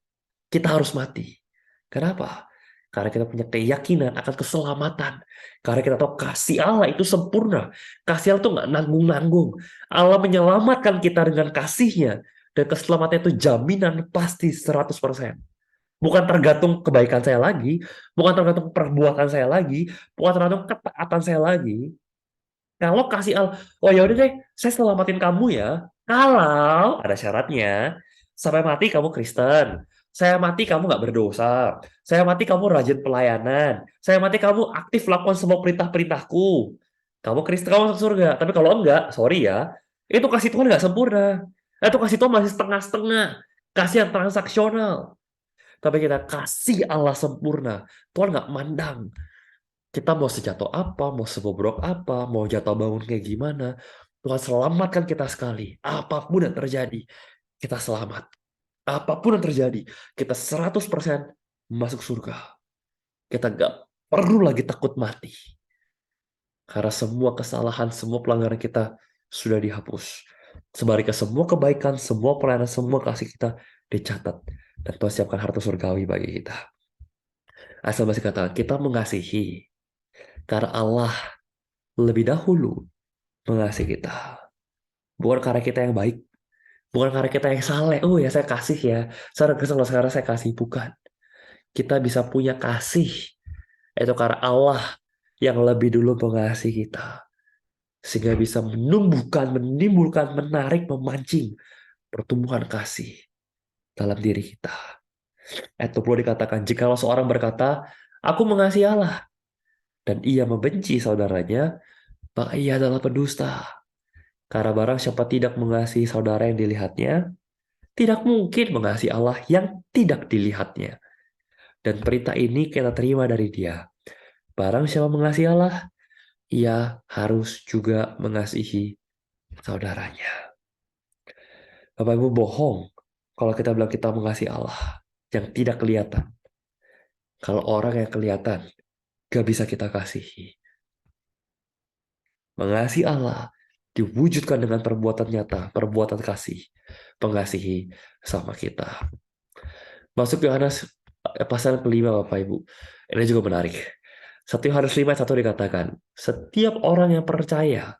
A: kita harus mati. Kenapa? Karena kita punya keyakinan akan keselamatan. Karena kita tahu kasih Allah itu sempurna. Kasih Allah itu nggak nanggung-nanggung. Allah menyelamatkan kita dengan kasihnya. Dan keselamatan itu jaminan pasti 100%. Bukan tergantung kebaikan saya lagi, bukan tergantung perbuatan saya lagi, bukan tergantung ketaatan saya lagi. Kalau kasih Allah, oh ya udah deh, saya selamatin kamu ya. Kalau ada syaratnya, sampai mati kamu Kristen, saya mati kamu nggak berdosa, saya mati kamu rajin pelayanan, saya mati kamu aktif lakukan semua perintah-perintahku. Kamu Kristen, kamu masuk surga. Tapi kalau enggak, sorry ya, itu kasih Tuhan nggak sempurna. Itu kasih Tuhan masih setengah-setengah. Kasih yang transaksional. Tapi kita kasih Allah sempurna. Tuhan nggak mandang. Kita mau sejatuh apa, mau sebobrok apa, mau jatuh bangun kayak gimana. Tuhan selamatkan kita sekali. Apapun yang terjadi, kita selamat. Apapun yang terjadi, kita 100% masuk surga. Kita nggak perlu lagi takut mati. Karena semua kesalahan, semua pelanggaran kita sudah dihapus. Sebaliknya semua kebaikan, semua pelayanan, semua kasih kita dicatat. Dan Tuhan siapkan harta surgawi bagi kita. Asal masih katakan, kita mengasihi. Karena Allah lebih dahulu mengasihi kita. Bukan karena kita yang baik. Bukan karena kita yang saleh. Oh ya saya kasih ya. Sekarang saya kasih. Bukan. Kita bisa punya kasih. Itu karena Allah yang lebih dulu mengasihi kita. Sehingga bisa menimbulkan, menarik, memancing pertumbuhan kasih dalam diri kita. Itu perlu dikatakan, jikalau seorang berkata, aku mengasihi Allah, dan ia membenci saudaranya, maka ia adalah pendusta. Karena barang siapa tidak mengasihi saudara yang dilihatnya, tidak mungkin mengasihi Allah yang tidak dilihatnya. Dan perintah ini kita terima dari dia. Barang siapa mengasihi Allah, ia harus juga mengasihi saudaranya. Bapak Ibu bohong kalau kita bilang kita mengasihi Allah yang tidak kelihatan. Kalau orang yang kelihatan, gak bisa kita kasihi. Mengasihi Allah diwujudkan dengan perbuatan nyata, perbuatan kasih, mengasihi sama kita. Masuk Yohanes pasal kelima Bapak Ibu. Ini juga menarik. 1 Yohanes 5:1 dikatakan, setiap orang yang percaya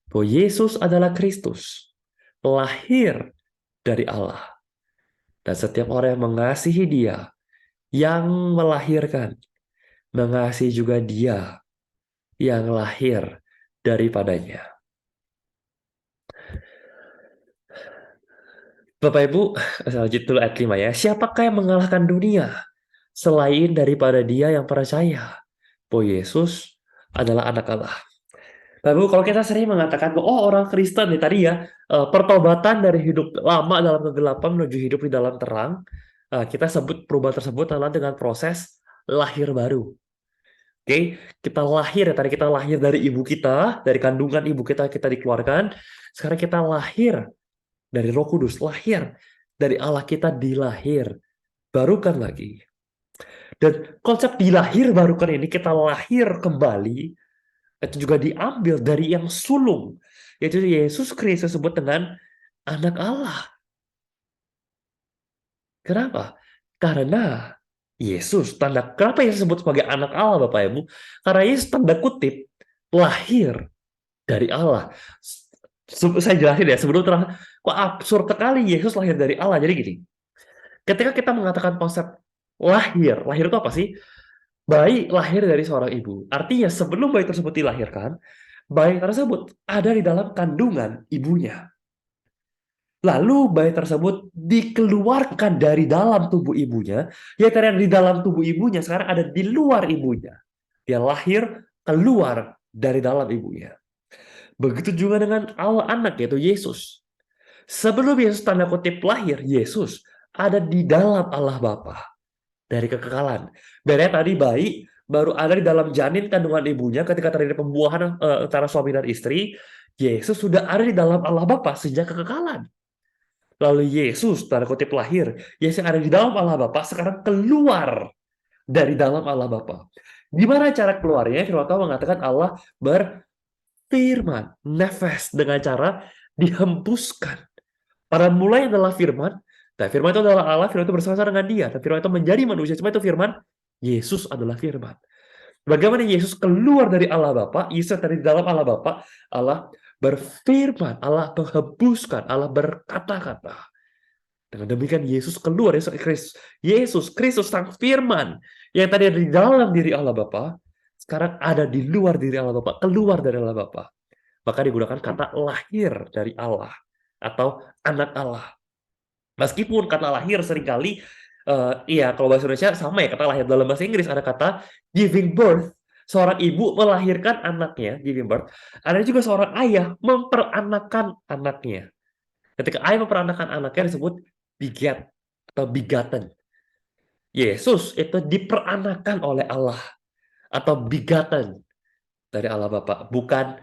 A: bahwa Yesus adalah Kristus, lahir dari Allah. Dan setiap orang yang mengasihi dia, yang melahirkan, mengasihi juga dia yang lahir daripadanya. Bapak Ibu, lanjut dulu ayat 5 ya. Siapakah yang mengalahkan dunia selain daripada dia yang percaya bahwa Yesus adalah anak Allah? Bapak Ibu, kalau kita sering mengatakan bahwa oh orang Kristen nih tadi ya, pertobatan dari hidup lama dalam kegelapan menuju hidup di dalam terang, kita sebut perubahan tersebut adalah dengan proses lahir baru. Oke, kita lahir ya tadi kita lahir dari ibu kita, dari kandungan ibu kita dikeluarkan. Sekarang kita lahir dari Roh Kudus, lahir dari Allah kita dilahir, barukan lagi. Dan konsep dilahir barukan ini kita lahir kembali itu juga diambil dari yang sulung, yaitu Yesus Kristus disebut dengan anak Allah. Kenapa? Karena Yesus kenapa Yesus disebut sebagai anak Allah Bapak Ibu? Karena Yesus tanda kutip lahir dari Allah. Saya jelasin ya sebelum kok absurd sekali Yesus lahir dari Allah. Jadi gini, ketika kita mengatakan konsep lahir itu apa sih? Bayi lahir dari seorang ibu. Artinya sebelum bayi tersebut dilahirkan, bayi tersebut ada di dalam kandungan ibunya. Lalu bayi tersebut dikeluarkan dari dalam tubuh ibunya, ya yang di dalam tubuh ibunya sekarang ada di luar ibunya. Dia lahir keluar dari dalam ibunya. Begitu juga dengan Allah anak yaitu Yesus. Sebelum Yesus tanda kutip lahir, Yesus ada di dalam Allah Bapa dari kekekalan. Bedanya tadi bayi baru ada di dalam janin kandungan ibunya ketika terjadi pembuahan antara suami dan istri. Yesus sudah ada di dalam Allah Bapa sejak kekekalan. Lalu Yesus tanda kutip lahir. Yesus yang ada di dalam Allah Bapa sekarang keluar dari dalam Allah Bapa. Gimana cara keluarnya? Firman Tuhan mengatakan Allah berfirman, nefes, dengan cara dihembuskan. Pada mulai adalah firman, dan firman itu adalah Allah, firman itu bersama-sama dengan dia, dan firman itu menjadi manusia. Cuma itu firman, Yesus adalah firman. Bagaimana Yesus keluar dari Allah Bapa, Yesus dari dalam Allah Bapa, Allah berfirman, Allah menghembuskan, Allah berkata-kata. Dengan demikian Yesus keluar, Yesus Kristus sang firman, yang tadi ada di dalam diri Allah Bapa, sekarang ada di luar diri Allah Bapa, keluar dari Allah Bapa. Maka digunakan kata lahir dari Allah, atau anak Allah. Meskipun kata lahir seringkali, iya kalau bahasa Indonesia sama ya, kata lahir dalam bahasa Inggris ada kata giving birth. Seorang ibu melahirkan anaknya, giving birth. Ada juga seorang ayah memperanakan anaknya. Ketika ayah memperanakan anaknya disebut beget atau begotten. Yesus itu diperanakan oleh Allah atau begotten dari Allah Bapa, bukan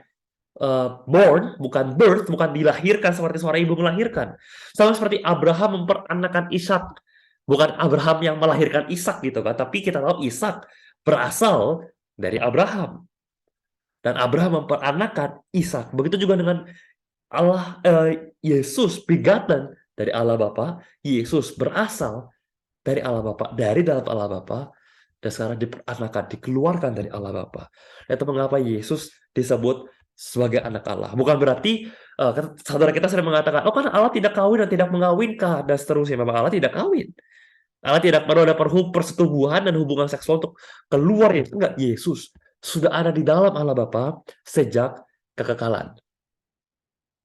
A: born, bukan birth, bukan dilahirkan seperti seorang ibu melahirkan. Sama seperti Abraham memperanakan Ishak, bukan Abraham yang melahirkan Ishak gitu kan, tapi kita tahu Ishak berasal dari Abraham. Dan Abraham memperanakan Ishak. Begitu juga dengan Allah, Yesus begotten dari Allah Bapa, Yesus berasal dari Allah Bapa, dari dalam Allah Bapa, dan sekarang diperanakan, dikeluarkan dari Allah Bapa. Itu mengapa Yesus disebut sebagai anak Allah. Bukan berarti Kan saudara kita sering mengatakan, oh kan Allah tidak kawin dan tidak mengawinkan dan seterusnya. Memang Allah tidak kawin. Allah tidak perlu ada persetubuhan dan hubungan seksual untuk keluar ya. Enggak, Yesus sudah ada di dalam Allah Bapa sejak kekekalan.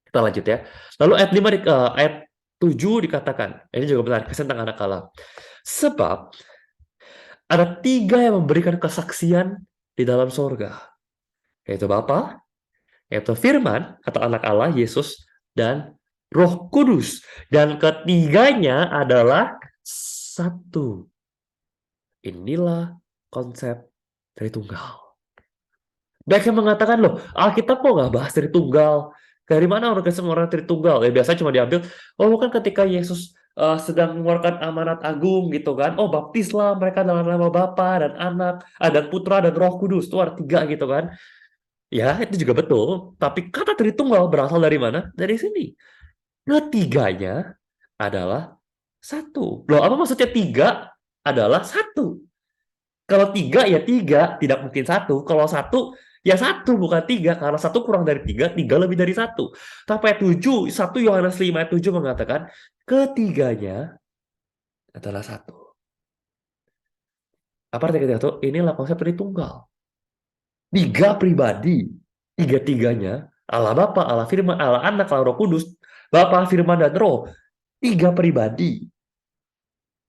A: Kita lanjut ya. Lalu ayat 5 ayat 7 dikatakan, ini juga benar, tentang anak Allah. Sebab ada 3 yang memberikan kesaksian di dalam sorga, yaitu Bapa, yaitu Firman atau anak Allah, Yesus, dan Roh Kudus. Dan ketiganya adalah satu. Inilah konsep Tritunggal. Baik yang mengatakan, loh, Alkitab kok nggak bahas Tritunggal? Dari mana orang Kristen orang Tritunggal? Ya biasanya cuma diambil, oh kan ketika Yesus sedang mengeluarkan amanat agung gitu kan, oh baptislah mereka dalam nama Bapa dan Anak, dan Putra dan Roh Kudus, itu ada 3 gitu kan. Ya itu juga betul, tapi kata Tritunggal berasal dari mana? Dari sini. Ketiganya adalah satu. Loh, apa maksudnya 3 adalah satu? Kalau 3 ya 3, tidak mungkin satu. Kalau satu ya satu, bukan 3. Karena satu kurang dari 3, 3 lebih dari satu. Tapi ayat 7, 1 Yohanes 5 ayat 7 mengatakan, ketiganya adalah satu. Apa artinya ketiga itu? Inilah konsep Tritunggal. 3 pribadi. Tiga-tiganya, Allah Bapa, Allah Firman, Allah Anak, Allah Roh Kudus, Bapa, Firman, dan Roh. 3 pribadi.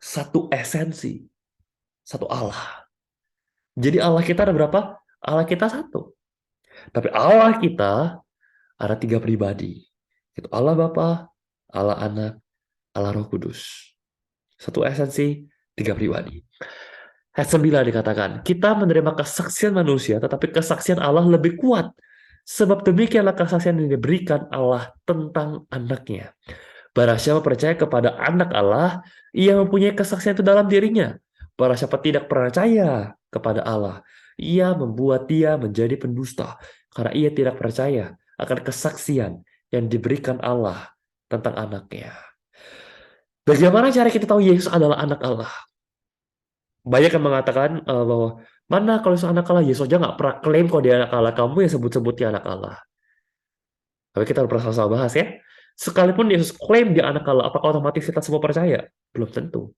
A: Satu esensi. Satu Allah. Jadi Allah kita ada berapa? Allah kita satu. Tapi Allah kita ada 3 pribadi. Itu Allah Bapa, Allah Anak, Allah Roh Kudus. Satu esensi, 3 pribadi. Ayat 9 dikatakan, kita menerima kesaksian manusia, tetapi kesaksian Allah lebih kuat. Sebab demikianlah kesaksian yang diberikan Allah tentang anaknya. Barang siapa percaya kepada anak Allah, ia mempunyai kesaksian itu dalam dirinya. Barang siapa tidak percaya kepada Allah, ia membuat dia menjadi pendusta. Karena ia tidak percaya akan kesaksian yang diberikan Allah tentang anaknya. Bagaimana cara kita tahu Yesus adalah anak Allah? Banyak yang mengatakan bahwa mana kalau Yesus anak Allah, Yesus aja nggak pernah klaim kalau dia anak Allah, kamu yang sebut-sebut dia anak Allah. Tapi kita harus sama-sama bahas ya. Sekalipun Yesus klaim dia anak Allah, apakah otomatis kita semua percaya? Belum tentu.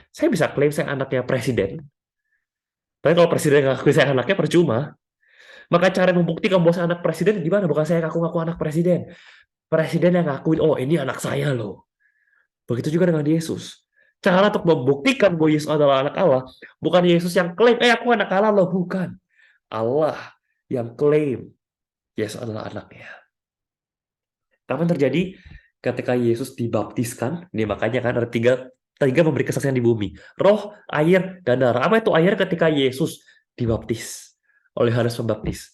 A: Saya bisa klaim saya anaknya presiden, tapi kalau presiden nggak akui saya anaknya percuma. Maka cara membuktikan bahwa saya anak presiden gimana? Bukan saya ngaku-ngaku anak presiden. Presiden yang ngakuin, oh ini anak saya loh. Begitu juga dengan Yesus. Cara untuk membuktikan bahwa Yesus adalah anak Allah, bukan Yesus yang klaim, aku anak Allah loh. Bukan. Allah yang klaim Yesus adalah anaknya. Apa yang terjadi ketika Yesus dibaptiskan? Ini makanya kan ada tiga memberi kesaksian di bumi. Roh, air, dan darah. Apa itu air ketika Yesus dibaptis oleh Yohanes Pembaptis?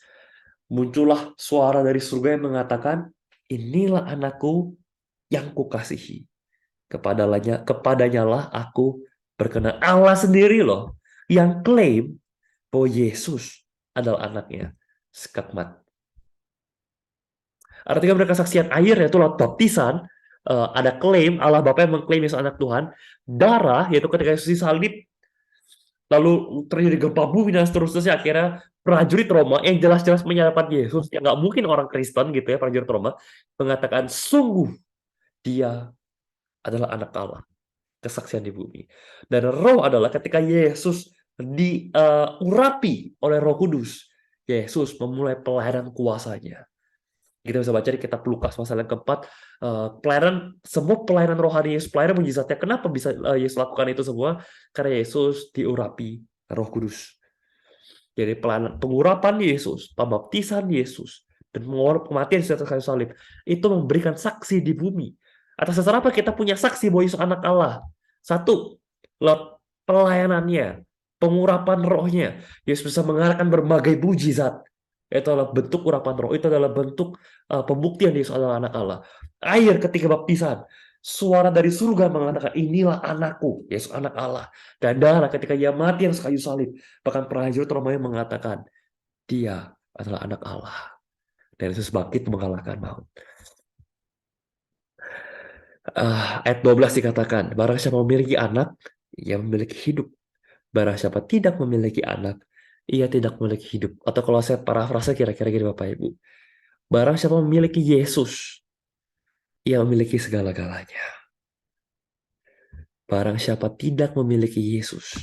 A: Muncullah suara dari surga yang mengatakan, inilah anakku yang kukasihi. Kepadanya lah aku berkenan. Allah sendiri loh yang klaim bahwa Yesus adalah anaknya. Skakmat. Ada 3 kesaksian air, yaitu lewat baptisan. Ada klaim, Allah Bapa yang mengklaim Yesus anak Tuhan. Darah, yaitu ketika Yesus disalib, lalu terjadi gempa bumi dan seterusnya. Akhirnya prajurit Roma yang jelas-jelas menyalibkan Yesus, yang nggak mungkin orang Kristen gitu ya, prajurit Roma, mengatakan sungguh dia adalah anak Allah. Kesaksian di bumi. Dan roh adalah ketika Yesus diurapi oleh Roh Kudus, Yesus memulai pelayanan kuasanya. Kita bisa baca di kitab Lukas pasal yang keempat, semua pelayanan rohani Yesus, pelayanan mujizatnya. Kenapa bisa Yesus lakukan itu semua? Karena Yesus diurapi Roh Kudus. Jadi pengurapan Yesus, pembaptisan Yesus, dan kematian di atas kayu salib itu memberikan saksi di bumi. Atas dasar apa kita punya saksi bahwa Yesus anak Allah? Satu, lewat pelayanannya, pengurapan rohnya. Yesus bisa mengarahkan berbagai mujizat. Itu adalah bentuk urapan roh. Itu adalah bentuk pembuktian Yesus adalah anak Allah. Air ketika baptisan, suara dari surga mengatakan, inilah anakku, Yesus anak Allah. Dan darah ketika ia mati atas kayu salib. Bahkan prajurit Romawi mengatakan, dia adalah anak Allah. Dan Yesus bangkit mengalahkan maut. Ayat 12 dikatakan, barang siapa memiliki anak, ia memiliki hidup. Barang siapa tidak memiliki anak, ia tidak memiliki hidup. Atau kalau saya parafrase kira-kira gini Bapak Ibu. Barang siapa memiliki Yesus, Ia memiliki segala-galanya. Barang siapa tidak memiliki Yesus,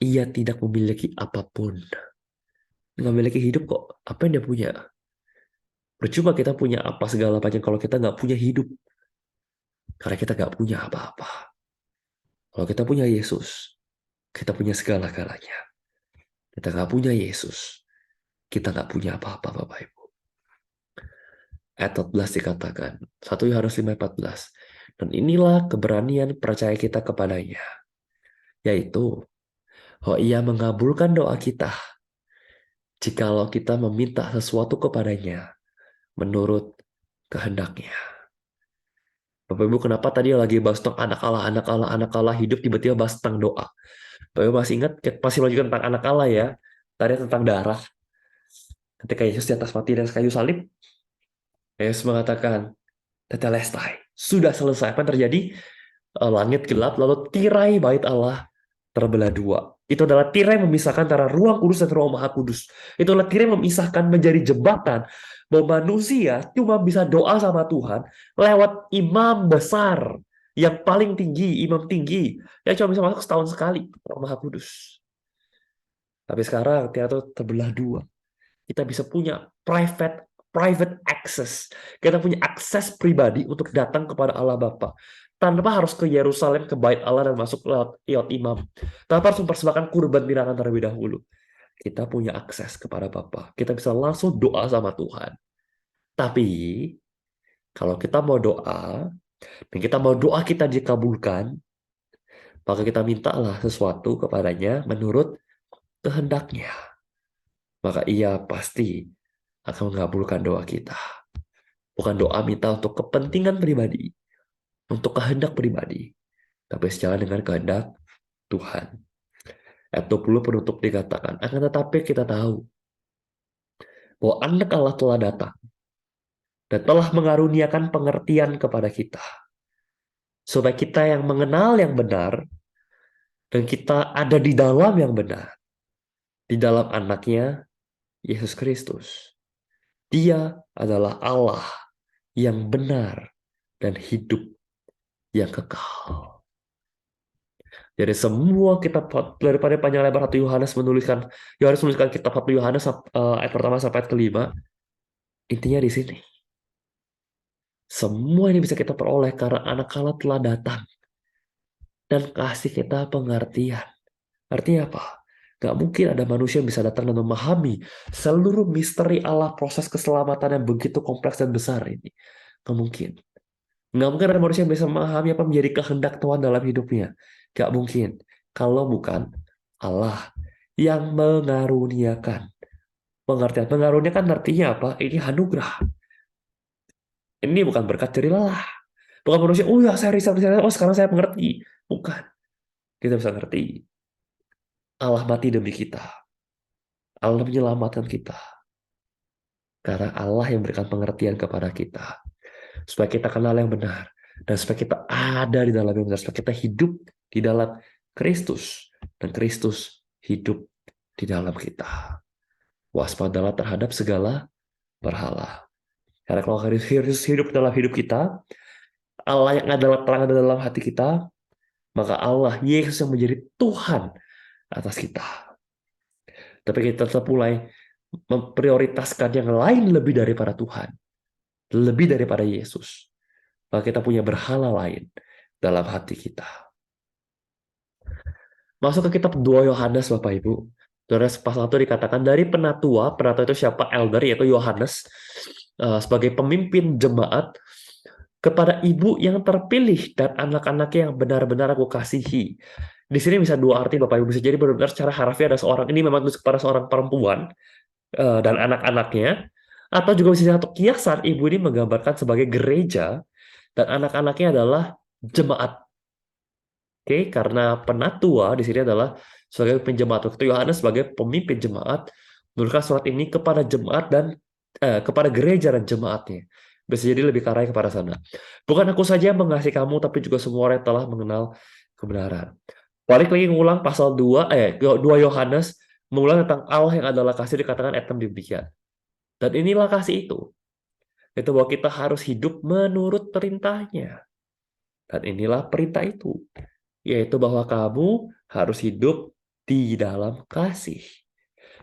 A: ia tidak memiliki apapun. Nggak memiliki hidup kok. Apa yang dia punya? Percuma kita punya apa segala macam kalau kita nggak punya hidup. Karena kita nggak punya apa-apa. Kalau kita punya Yesus, kita punya segala-galanya. Kita nggak punya Yesus, kita nggak punya apa-apa, Bapak Ibu. Ayat 14 dikatakan, 1 Yohanes 5:14. Dan inilah keberanian percaya kita kepadanya, yaitu bahwa ia mengabulkan doa kita jikalau kita meminta sesuatu kepadanya menurut kehendaknya. Bapak Ibu, kenapa tadi lagi bahas tentang anak Allah hidup, tiba-tiba bahas tentang doa? Bapak Ibu masih ingat, pasti lanjutkan tentang anak Allah ya. Tadi tentang darah. Ketika Yesus di atas mati dan kayu salib, Yesus mengatakan, Tetelestai, sudah selesai. Apa yang terjadi? Langit gelap, lalu tirai bait Allah terbelah dua. Itu adalah tirai yang memisahkan antara ruang kudus dan ruang maha kudus. Itu adalah tirai yang memisahkan menjadi jembatan bahwa manusia cuma bisa doa sama Tuhan lewat imam besar yang paling tinggi, imam tinggi, yang cuma bisa masuk setahun sekali, ruang maha kudus. Tapi sekarang tirai itu terbelah dua. Kita bisa punya private access. Kita punya akses pribadi untuk datang kepada Allah Bapa tanpa harus ke Yerusalem, ke Bait Allah dan masuk lewat imam. Tanpa harus mempersembahkan kurban binatang terlebih dahulu. Kita punya akses kepada Bapa. Kita bisa langsung doa sama Tuhan. Tapi kalau kita mau doa dan kita mau doa kita dikabulkan, maka kita mintalah sesuatu kepadanya menurut kehendaknya. Maka ia pasti akan mengabulkan doa kita. Bukan doa minta untuk kepentingan pribadi, untuk kehendak pribadi, tapi sejalan dengan kehendak Tuhan. Ayat 20 penutup dikatakan, akan tetapi kita tahu bahwa anak Allah telah datang dan telah mengaruniakan pengertian kepada kita, supaya kita yang mengenal yang benar dan kita ada di dalam yang benar, di dalam anaknya Yesus Kristus. Dia adalah Allah yang benar dan hidup yang kekal. Dari semua kitab, daripada panjang lebar 1 Yohanes menuliskan kitab 1 Yohanes ayat pertama sampai ayat kelima, intinya di sini. Semua ini bisa kita peroleh karena anak Allah telah datang dan kasih kita pengertian. Artinya apa? Gak mungkin ada manusia yang bisa datang dan memahami seluruh misteri Allah, proses keselamatan yang begitu kompleks dan besar ini. Gak mungkin. Nggak mungkin ada manusia yang bisa memahami apa menjadi kehendak Tuhan dalam hidupnya. Nggak mungkin. Kalau bukan Allah yang mengaruniakan. Pengertian mengaruniakan artinya apa? Ini anugerah. Ini bukan berkat dari lelah. Bukan manusia, oh ya saya riset, oh sekarang saya mengerti. Bukan. Kita bisa ngerti. Allah mati demi kita. Allah menyelamatkan kita. Karena Allah yang berikan pengertian kepada kita. Supaya kita kenal yang benar. Dan supaya kita ada di dalam yang benar. Supaya kita hidup di dalam Kristus. Dan Kristus hidup di dalam kita. Waspadalah terhadap segala berhala. Karena kalau Kristus hidup dalam hidup kita, Allah yang adalah terang dalam hati kita, maka Allah, Yesus yang menjadi Tuhan atas kita. Tapi kita tetap mulai memprioritaskan yang lain lebih daripada Tuhan. Lebih daripada Yesus. Maka kita punya berhala lain dalam hati kita. Masuk ke kitab 2 Yohanes, Bapak Ibu. Yohanes pasal 1 dikatakan, dari penatua itu siapa? Elder, yaitu Yohanes, sebagai pemimpin jemaat, kepada ibu yang terpilih dan anak-anaknya yang benar-benar aku kasihi. Di sini bisa dua arti, Bapak Ibu. Bisa jadi benar-benar secara harfiah ada seorang, ini memang kepada seorang perempuan dan anak-anaknya, atau juga bisa satu kiasan, ibu ini menggambarkan sebagai gereja dan anak-anaknya adalah jemaat. Oke, karena penatua di sini adalah sebagai penjemaat. Waktu Yohanes sebagai pemimpin jemaat menuliskan surat ini kepada jemaat dan kepada gereja dan jemaatnya. Bisa jadi lebih ke arah kepada sana. Bukan aku saja yang mengasihi kamu, tapi juga semua orang yang telah mengenal kebenaran. Balik lagi ngulang pasal 2 Yohanes mengulang tentang Allah yang adalah kasih, dikatakan etem demikian. Dan inilah kasih itu. Itu bahwa kita harus hidup menurut perintahnya. Dan inilah perintah itu, yaitu bahwa kamu harus hidup di dalam kasih.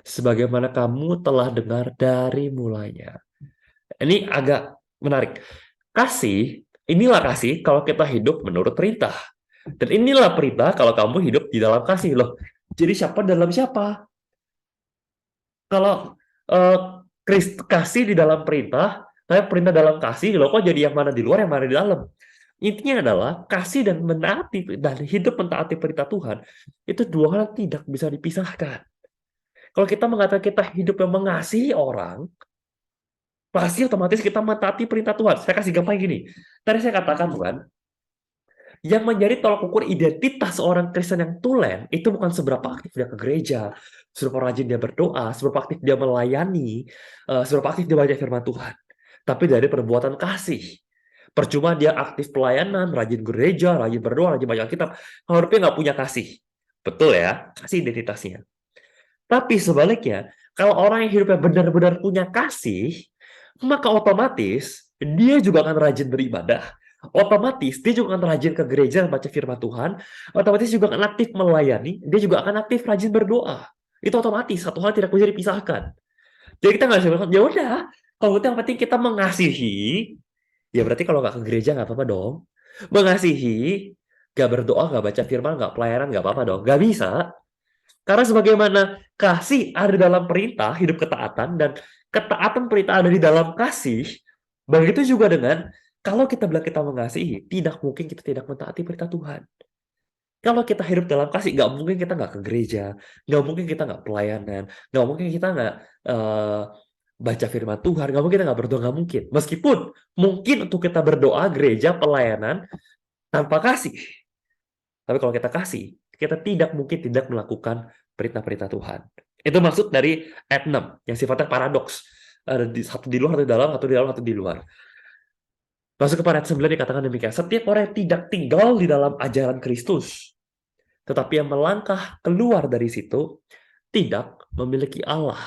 A: Sebagaimana kamu telah dengar dari mulanya. Ini agak menarik. Inilah kasih kalau kita hidup menurut perintah. Dan inilah perintah kalau kamu hidup di dalam kasih loh. Jadi siapa dalam siapa? Kalau eh, kasih di dalam perintah, saya perintah dalam kasih, loh kok jadi yang mana di luar, yang mana di dalam? Intinya adalah kasih dan menaati dan hidup mentaati perintah Tuhan itu dua hal yang tidak bisa dipisahkan. Kalau kita mengatakan kita hidup yang mengasihi orang, pasti otomatis kita mentaati perintah Tuhan. Saya kasih gampang gini. Tadi saya katakan bukan, yang menjadi tolak ukur identitas seorang Kristen yang tulen itu bukan seberapa aktif dia ke gereja, seberapa rajin dia berdoa, seberapa aktif dia melayani, seberapa aktif dia baca firman Tuhan. Tapi dari perbuatan kasih. Percuma dia aktif pelayanan, rajin gereja, rajin berdoa, rajin baca Alkitab, kalau dia nggak punya kasih. Betul ya, kasih identitasnya. Tapi sebaliknya, kalau orang yang hidupnya benar-benar punya kasih, maka otomatis dia juga akan rajin beribadah. Otomatis dia juga akan rajin ke gereja dan baca firman Tuhan. Otomatis juga akan aktif melayani. Dia juga akan aktif rajin berdoa. Itu otomatis, satu hal tidak bisa dipisahkan. Jadi kita nggak bisa bilang, ya udah, kalau itu yang penting kita mengasihi, ya berarti kalau nggak ke gereja nggak apa-apa dong. Mengasihi, nggak berdoa, nggak baca firman, nggak pelayanan, nggak apa-apa dong. Nggak bisa. Karena sebagaimana kasih ada di dalam perintah, hidup ketaatan, dan ketaatan perintah ada di dalam kasih, begitu juga dengan kalau kita bilang kita mengasihi, tidak mungkin kita tidak mentaati perintah Tuhan. Kalau kita hidup dalam kasih, nggak mungkin kita nggak ke gereja, nggak mungkin kita nggak pelayanan, nggak mungkin kita nggak eh, baca firman Tuhan, nggak mungkin kita nggak berdoa, nggak mungkin. Meskipun mungkin untuk kita berdoa, gereja, pelayanan, tanpa kasih. Tapi kalau kita kasih, kita tidak mungkin tidak melakukan perintah-perintah Tuhan. Itu maksud dari ayat 6, yang sifatnya paradoks. Ada satu di luar, satu di dalam, satu di dalam, satu di luar. Masuk ke ayat 9 dikatakan demikian. Setiap orang yang tidak tinggal di dalam ajaran Kristus, tetapi yang melangkah keluar dari situ, tidak memiliki Allah.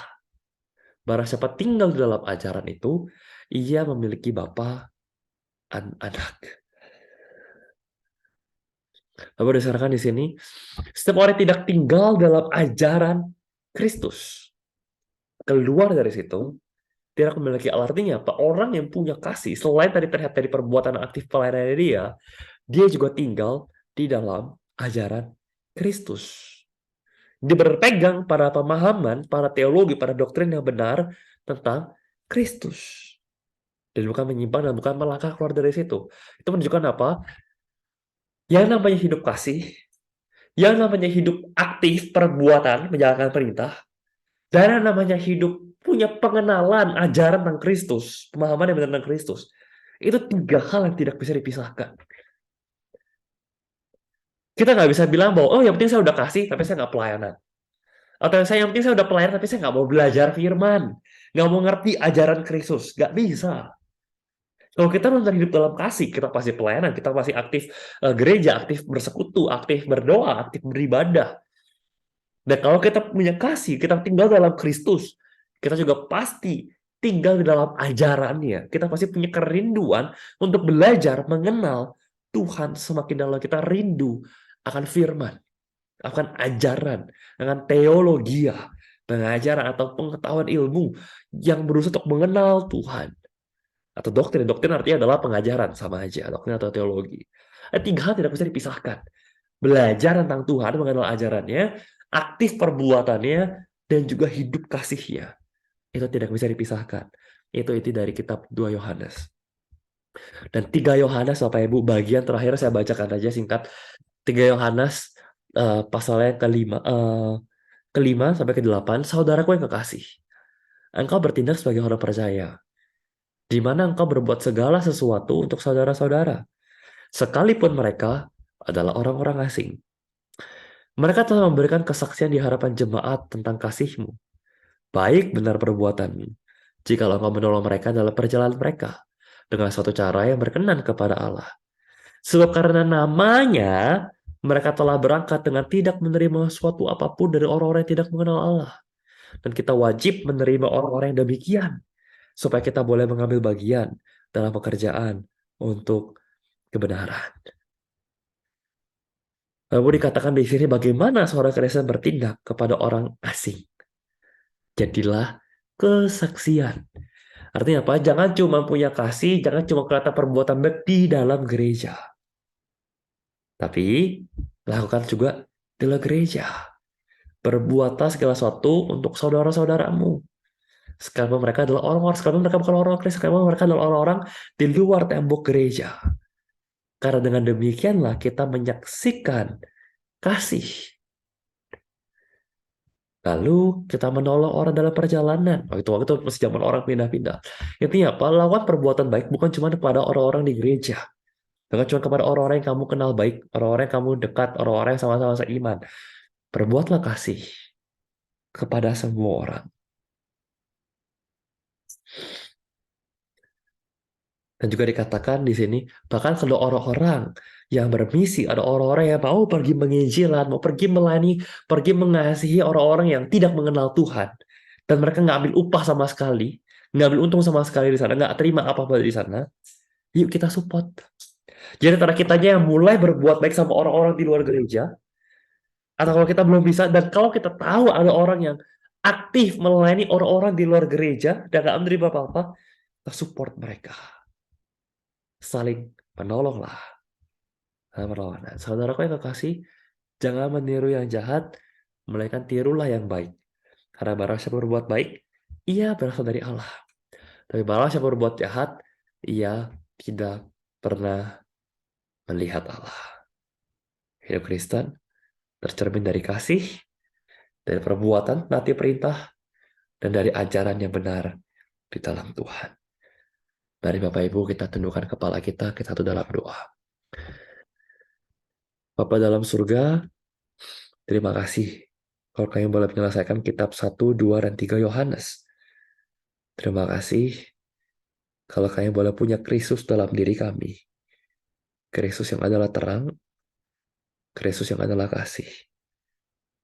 A: Barang siapa tinggal di dalam ajaran itu, ia memiliki Bapa dan anak. Bapak disarkan di sini, setiap orang yang tidak tinggal dalam ajaran Kristus, keluar dari situ, tidak memiliki Allah. Artinya apa? Orang yang punya kasih, selain tadi terlihat dari perbuatan aktif pelayanan dia juga tinggal di dalam ajaran Kristus. Dia berpegang pada pemahaman, para teologi, pada doktrin yang benar tentang Kristus. Dan bukan menyimpang dan bukan melangkah keluar dari situ. Itu menunjukkan apa? Yang namanya hidup kasih, yang namanya hidup aktif perbuatan, menjalankan perintah, dan yang namanya hidup punya pengenalan ajaran tentang Kristus, pemahaman yang benar tentang Kristus. Itu tiga hal yang tidak bisa dipisahkan. Kita nggak bisa bilang bahwa, oh yang penting saya udah kasih, tapi saya nggak pelayanan. Atau yang penting saya udah pelayanan, tapi saya nggak mau belajar firman. Nggak mau ngerti ajaran Kristus. Nggak bisa. Kalau kita benar hidup dalam kasih, kita pasti pelayanan, kita pasti aktif gereja, aktif bersekutu, aktif berdoa, aktif beribadah. Dan kalau kita punya kasih, kita tinggal dalam Kristus, kita juga pasti tinggal di dalam ajarannya. Kita pasti punya kerinduan untuk belajar mengenal Tuhan semakin dalam. Kita rindu akan firman, akan ajaran, akan teologi, pengajaran atau pengetahuan ilmu yang berusaha untuk mengenal Tuhan. Atau doktrin. Doktrin artinya adalah pengajaran, sama aja. Doktrin atau teologi. Tiga hal tidak bisa dipisahkan. Belajar tentang Tuhan, mengenal ajarannya, aktif perbuatannya, dan juga hidup kasihnya. Itu tidak bisa dipisahkan. Itu inti dari kitab 2 Yohanes. Dan 3 Yohanes, Bapak Ibu, bagian terakhir saya bacakan aja singkat. 3 Yohanes pasalnya kelima sampai ke-8. Saudaraku yang kekasih, engkau bertindak sebagai orang percaya, di mana engkau berbuat segala sesuatu untuk saudara-saudara, sekalipun mereka adalah orang-orang asing. Mereka telah memberikan kesaksian di hadapan jemaat tentang kasih-Mu. Baik benar perbuatanmu, jikalau engkau menolong mereka dalam perjalanan mereka, dengan suatu cara yang berkenan kepada Allah. Sebab karena namanya, mereka telah berangkat dengan tidak menerima suatu apapun dari orang-orang yang tidak mengenal Allah. Dan kita wajib menerima orang-orang yang demikian. supaya kita boleh mengambil bagian dalam pekerjaan untuk kebenaran. Lalu dikatakan di sini bagaimana seorang Kristen bertindak kepada orang asing. Jadilah kesaksian. Artinya apa? Jangan cuma punya kasih, jangan cuma kelihatan perbuatan baik di dalam gereja. Tapi lakukan juga di luar gereja. Perbuatlah segala sesuatu untuk saudara-saudaramu. Sekalipun mereka adalah orang-orang, sekalipun mereka bukan orang Kristen, sekalipun mereka adalah orang-orang di luar tembok gereja. Karena dengan demikianlah kita menyaksikan kasih. Lalu kita menolong orang dalam perjalanan. Waktu itu masih zaman orang pindah-pindah. Intinya apa? Lawan perbuatan baik bukan cuma kepada orang-orang di gereja. Bukan cuma kepada orang-orang yang kamu kenal baik, orang-orang yang kamu dekat, orang-orang yang sama-sama seiman. Perbuatlah kasih kepada semua orang. Dan juga dikatakan di sini, bahkan kalau orang-orang yang bermisi, ada orang-orang yang mau pergi menginjilan, mau pergi melayani, pergi mengasihi orang-orang yang tidak mengenal Tuhan. Dan mereka nggak ambil upah sama sekali, nggak ambil untung sama sekali di sana, nggak terima apa-apa di sana. Yuk kita support. Jadi antara kitanya yang mulai berbuat baik sama orang-orang di luar gereja, atau kalau kita belum bisa, dan kalau kita tahu ada orang yang aktif melayani orang-orang di luar gereja, dan nggak menerima apa-apa, kita support mereka. Saling menolonglah. Perlawanan. Saudaraku yang kekasih, jangan meniru yang jahat, melainkan tirulah yang baik. Karena barang siapa berbuat baik, ia berasal dari Allah. Tapi barang siapa berbuat jahat, ia tidak pernah melihat Allah. Hidup Kristen tercermin dari kasih, dari perbuatan, nanti perintah, dan dari ajaran yang benar di dalam Tuhan. Mari Bapak Ibu kita tundukkan kepala kita tuh dalam doa. Bapa dalam surga, terima kasih kalau kami boleh menyelesaikan kitab 1, 2, dan 3 Yohanes. Terima kasih kalau kami boleh punya Kristus dalam diri kami. Kristus yang adalah terang, Kristus yang adalah kasih.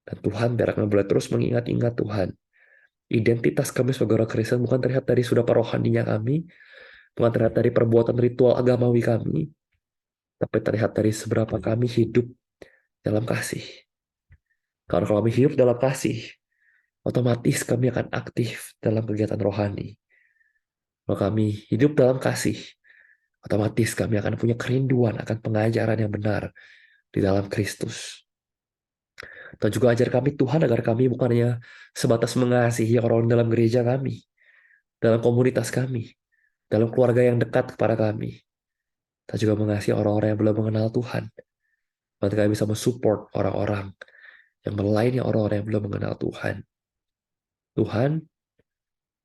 A: Dan Tuhan biar kami boleh terus mengingat-ingat Tuhan. Identitas kami sebagai orang Kristen bukan terlihat dari sudah rohaninya kami, bukan terlihat dari perbuatan ritual agamawi kami, tapi terlihat dari seberapa kami hidup dalam kasih. Kalau kami hidup dalam kasih, otomatis kami akan aktif dalam kegiatan rohani. Kalau kami hidup dalam kasih, otomatis kami akan punya kerinduan akan pengajaran yang benar di dalam Kristus. Dan juga ajar kami Tuhan agar kami bukannya sebatas mengasihi orang dalam gereja kami, dalam komunitas kami, dalam keluarga yang dekat kepada kami. Kita juga mengasihi orang-orang yang belum mengenal Tuhan. Dan kami bisa mensupport orang-orang yang melayani orang-orang yang belum mengenal Tuhan. Tuhan,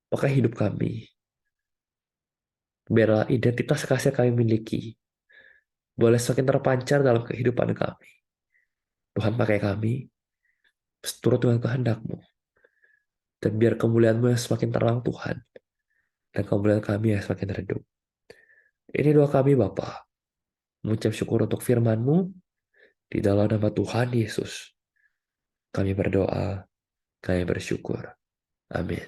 A: pakai hidup kami. Biarlah identitas kasih yang kami miliki boleh semakin terpancar dalam kehidupan kami. Tuhan pakai kami, seturut dengan kehendak-Mu. Dan biar kemuliaan-Mu yang semakin terang Tuhan. Dan kemuliaan kami yang semakin redup. Ini doa kami Bapa. Mengucap syukur untuk firman-Mu. Di dalam nama Tuhan Yesus. Kami berdoa. Kami bersyukur. Amin.